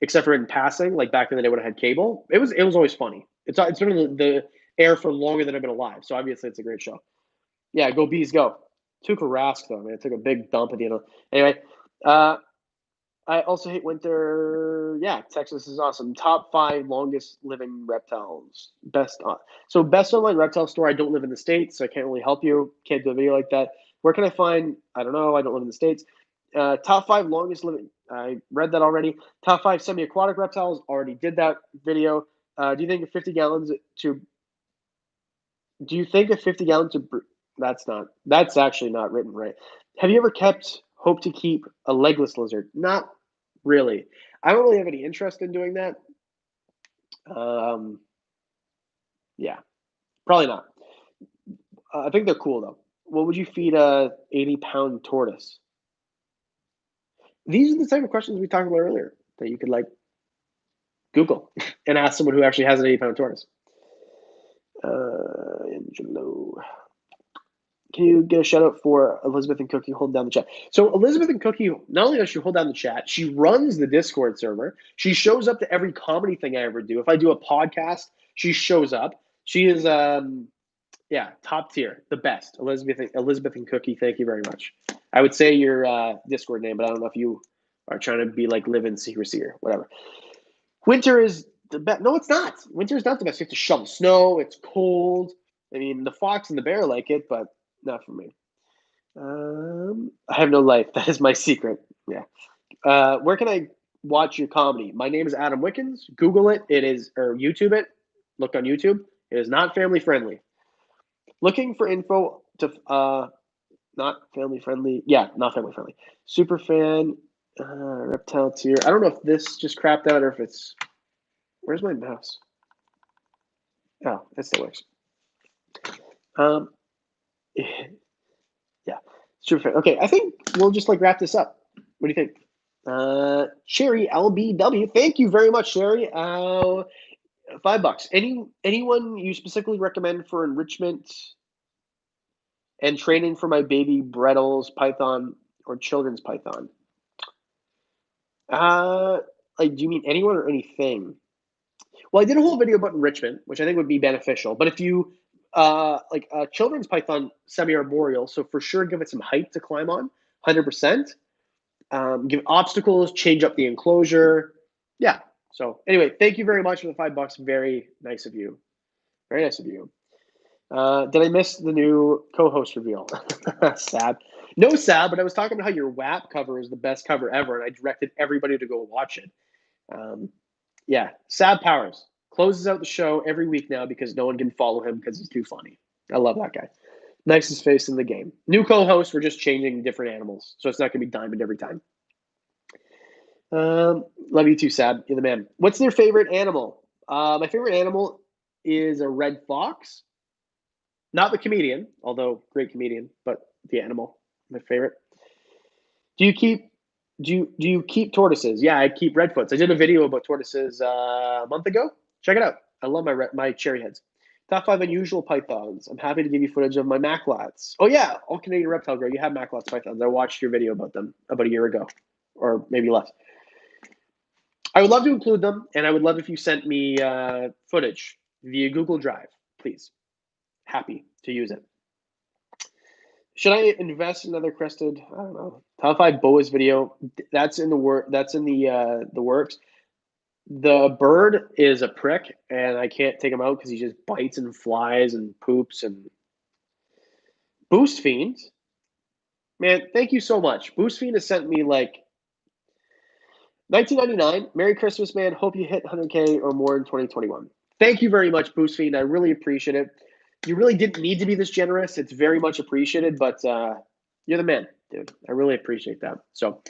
except for in passing, like back in the day when I had cable. It was always funny. It's been in the air for longer than I've been alive. So obviously it's a great show. Yeah, go bees, go. Tuukka Rask though, man, it took a big dump at the end. Anyway, uh, I also hate winter. Yeah, Texas is awesome. Top 5 longest living reptiles. Best online reptile store. I don't live in the States, so I can't really help you. Can't do a video like that. Where can I find? I don't know. I don't live in the States. Top 5 longest living. I read that already. Top 5 semi-aquatic reptiles. Already did that video. Do you think of 50 gallons to? Do you think of 50 gallons to? That's actually not written right. Have you ever hope to keep a legless lizard? Not really. I don't really have any interest in doing that. Yeah, probably not. I think they're cool though. What would you feed a 80-pound tortoise? These are the type of questions we talked about earlier that you could like Google and ask someone who actually has an 80-pound tortoise. Angelo. Can you get a shout out for Elizabeth and Cookie holding down the chat? So Elizabeth and Cookie, not only does she hold down the chat, she runs the Discord server. She shows up to every comedy thing I ever do. If I do a podcast, she shows up. She is, top tier, the best. Elizabeth and Cookie, thank you very much. I would say your Discord name, but I don't know if you are trying to be like live in secrecy or whatever. Winter is the best. No, it's not. Winter is not the best. You have to shovel snow. It's cold. I mean, the fox and the bear like it, but not for me. I have no life. That is my secret. Yeah. Where can I watch your comedy? My name is Adam Wickens. Google it. Or YouTube it. Look on YouTube. It is not family friendly. Looking for info to not family friendly. Yeah, not family friendly. Super fan, reptile tier. I don't know if this just crapped out or if it's. Where's my mouse? Oh, that still works. Yeah, super fan. Okay, I think we'll just like wrap this up. What do you think? Sherry LBW, thank you very much, Sherry. $5. Anyone you specifically recommend for enrichment and training for my baby Brettles python or children's python? Like, do you mean anyone or anything? Well, I did a whole video about enrichment, which I think would be beneficial. But if you like a children's python semi-arboreal, so for sure give it some height to climb on, 100%. Give obstacles, change up the enclosure. Yeah. So anyway, thank you very much for the $5. Very nice of you. Very nice of you. Did I miss the new co-host reveal? Sad. No, sad, but I was talking about how your WAP cover is the best cover ever, and I directed everybody to go watch it. Yeah, Sad Powers closes out the show every week now because no one can follow him because he's too funny. I love that guy. Nicest face in the game. New co-host, we're just changing different animals, so it's not going to be Diamond every time. Love you too, Sad. You're the man. What's their favorite animal? My favorite animal is a red fox. Not the comedian, although great comedian, but the animal, my favorite. Do you keep tortoises? Yeah, I keep redfoots. I did a video about tortoises a month ago. Check it out. I love my cherry heads. Top 5 unusual pythons. I'm happy to give you footage of my maclots. Oh yeah, all Canadian reptile grow. You have maclots pythons. I watched your video about them about a year ago, or maybe less. I would love to include them, and I would love if you sent me footage via Google Drive, please. Happy to use it. Should I invest in another crested? I don't know. Top 5 boas video. That's in the work. That's in the works. The bird is a prick, and I can't take him out because he just bites and flies and poops and Boost Fiends. Man, thank you so much. Boost Fiend has sent me like 1999. Merry Christmas, man. Hope you hit 100K or more in 2021. Thank you very much, Boost Fiend. I really appreciate it. You really didn't need to be this generous. It's very much appreciated, but you're the man, dude. I really appreciate that. So,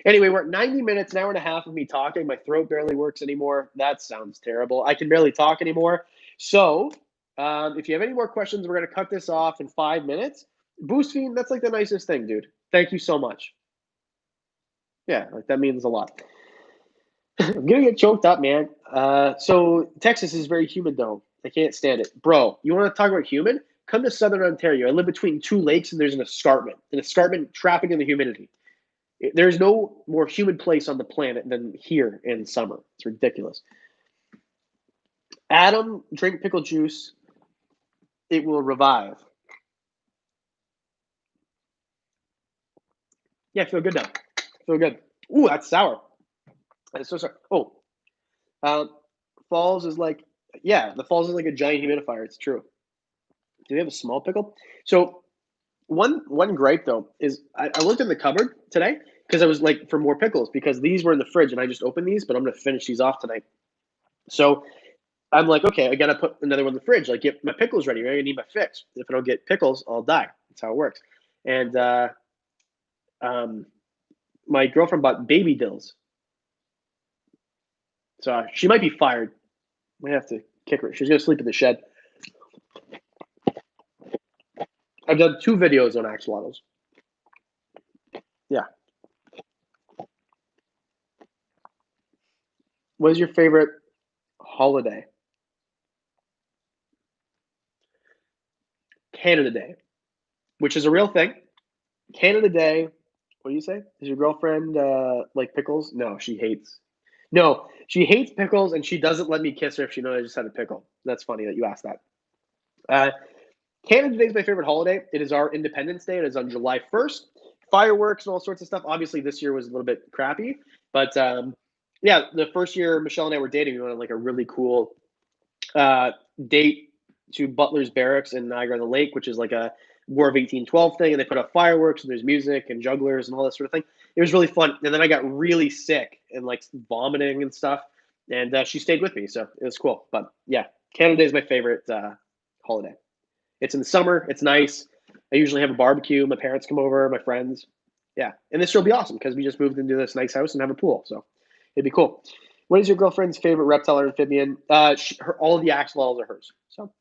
anyway, we're at 90 minutes, an hour and a half of me talking. My throat barely works anymore. That sounds terrible. I can barely talk anymore. So, if you have any more questions, we're going to cut this off in 5 minutes. Boost Fiend, that's like the nicest thing, dude. Thank you so much. Yeah, like that means a lot. I'm gonna get choked up, man. So Texas is very humid, though. I can't stand it, bro. You want to talk about humid? Come to Southern Ontario. I live between two lakes, and there's an escarpment trapping in the humidity. There's no more humid place on the planet than here in summer. It's ridiculous. Adam, drink pickle juice. It will revive. Yeah, I feel good now. I feel good. Ooh, that's sour. That's so sour. Oh, um, Falls is like, yeah, the Falls is like a giant humidifier. It's true. Do we have a small pickle? So one gripe though is I looked in the cupboard today because I was like for more pickles because these were in the fridge and I just opened these, but I'm gonna finish these off tonight. So I'm like, okay, I gotta put another one in the fridge. Like, get my pickles ready. Right? I need my fix. If I don't get pickles, I'll die. That's how it works. And um, my girlfriend bought baby dills, so she might be fired. I might have to kick her. She's gonna sleep in the shed. I've done 2 videos on axolotls. Yeah. What is your favorite holiday? Canada Day, which is a real thing. Canada Day. What do you say? Is your girlfriend like pickles? No, she hates. No, she hates pickles, and she doesn't let me kiss her if she knows I just had a pickle. That's funny that you asked that. Uh, Canada Day is my favorite holiday. It is our Independence Day. It is on July 1st. Fireworks and all sorts of stuff. Obviously, this year was a little bit crappy, but yeah, the first year Michelle and I were dating, we went on like a really cool uh, date to Butler's Barracks in Niagara on the Lake, which is like a War of 1812 thing, and they put up fireworks and there's music and jugglers and all that sort of thing. It was really fun. And then I got really sick and like vomiting and stuff, and she stayed with me, so it was cool. But yeah, Canada Day is my favorite holiday. It's in the summer. It's nice. I usually have a barbecue. My parents come over, my friends. Yeah, and this will be awesome because we just moved into this nice house and have a pool, so it'd be cool. What is your girlfriend's favorite reptile or amphibian? All of the axolotls are hers. So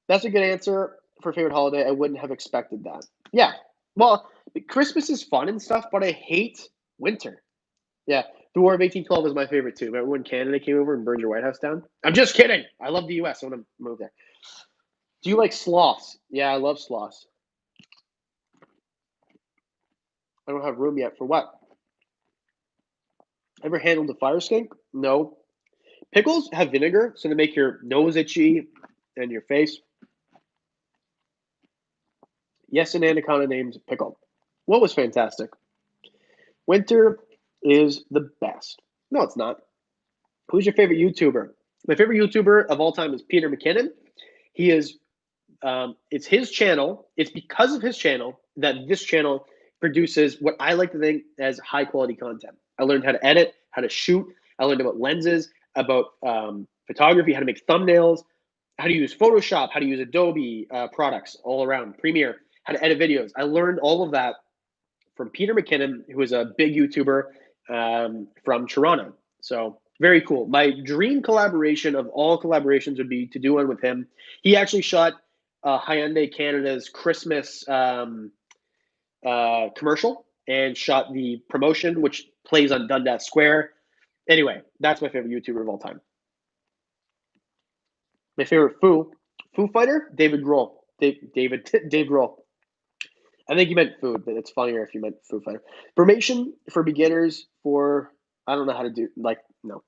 that's a good answer for favorite holiday. I wouldn't have expected that. Yeah. Well, Christmas is fun and stuff, but I hate winter. Yeah. The War of 1812 is my favorite too. Remember when Canada came over and burned your White House down? I'm just kidding. I love the US. I want to move there. Do you like sloths? Yeah, I love sloths. I don't have room yet for what? Ever handled a fire skink? No. Pickles have vinegar, so they make your nose itchy and your face. Yes, an anaconda named Pickle. What was fantastic? Winter is the best. No, it's not. Who's your favorite YouTuber? My favorite YouTuber of all time is Peter McKinnon. He is. It's his channel. It's because of his channel that this channel produces what I like to think as high quality content. I learned how to edit, how to shoot. I learned about lenses, about photography, how to make thumbnails, how to use Photoshop, how to use Adobe products all around, Premiere, how to edit videos. I learned all of that from Peter McKinnon, who is a big YouTuber from Toronto. So very cool. My dream collaboration of all collaborations would be to do one with him. He actually shot Hyundai Canada's Christmas commercial and shot the promotion, which plays on Dundas Square. Anyway, that's my favorite YouTuber of all time. My favorite Foo Fighter, David Grohl. Dave Grohl. I think you meant food, but it's funnier if you meant Foo Fighter. Formation for beginners for I don't know how to do no.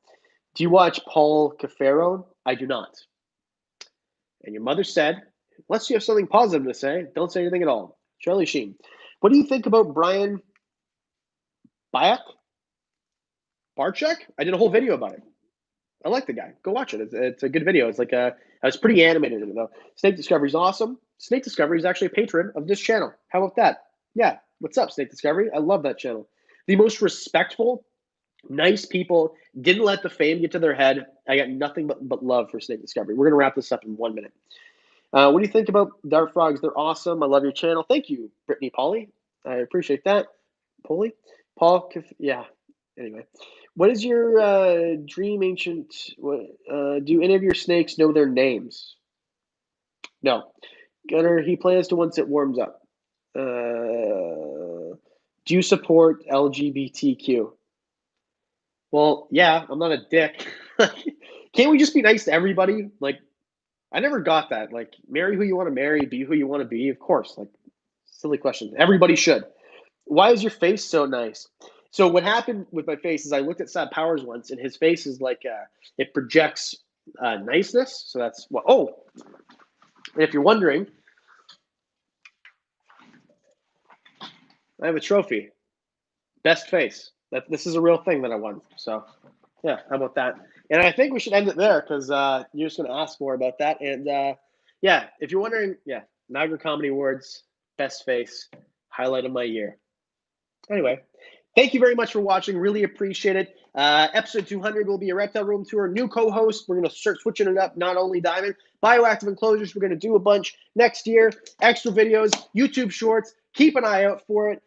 Do you watch Paul Cafaro? I do not. And your mother said, unless you have something positive to say, don't say anything at all. Charlie Sheen. What do you think about Brian Bayak? Barchek? I did a whole video about it. I like the guy. Go watch it. It's a good video. It's like I was pretty animated in it though. Snake Discovery is awesome. Snake Discovery is actually a patron of this channel. How about that? Yeah. What's up, Snake Discovery? I love that channel. The most respectful, nice people. Didn't let the fame get to their head. I got nothing but love for Snake Discovery. We're gonna wrap this up in 1 minute. What do you think about Dart Frogs? They're awesome. I love your channel. Thank you, Brittany Polly. I appreciate that. Polly? Paul? Yeah. Anyway. What is your dream ancient? Do any of your snakes know their names? No. Gunner, he plans to once it warms up. Do you support LGBTQ? Well, yeah, I'm not a dick. Can't we just be nice to everybody? Like, I never got that. Like, marry who you want to marry, be who you want to be. Of course. Like, silly question. Everybody should. Why is your face so nice? So what happened with my face is I looked at Sad Powers once, and his face is like it projects niceness. So that's what. Oh, and if you're wondering, I have a trophy, best face. This is a real thing that I won. So yeah, how about that? And I think we should end it there because you're just going to ask more about that. And yeah, if you're wondering, yeah, Niagara Comedy Awards, best face, highlight of my year. Anyway, thank you very much for watching. Really appreciate it. Episode 200 will be a Reptile Room Tour. New co-host. We're going to start switching it up. Not only Diamond. Bioactive enclosures. We're going to do a bunch next year. Extra videos. YouTube shorts. Keep an eye out for it.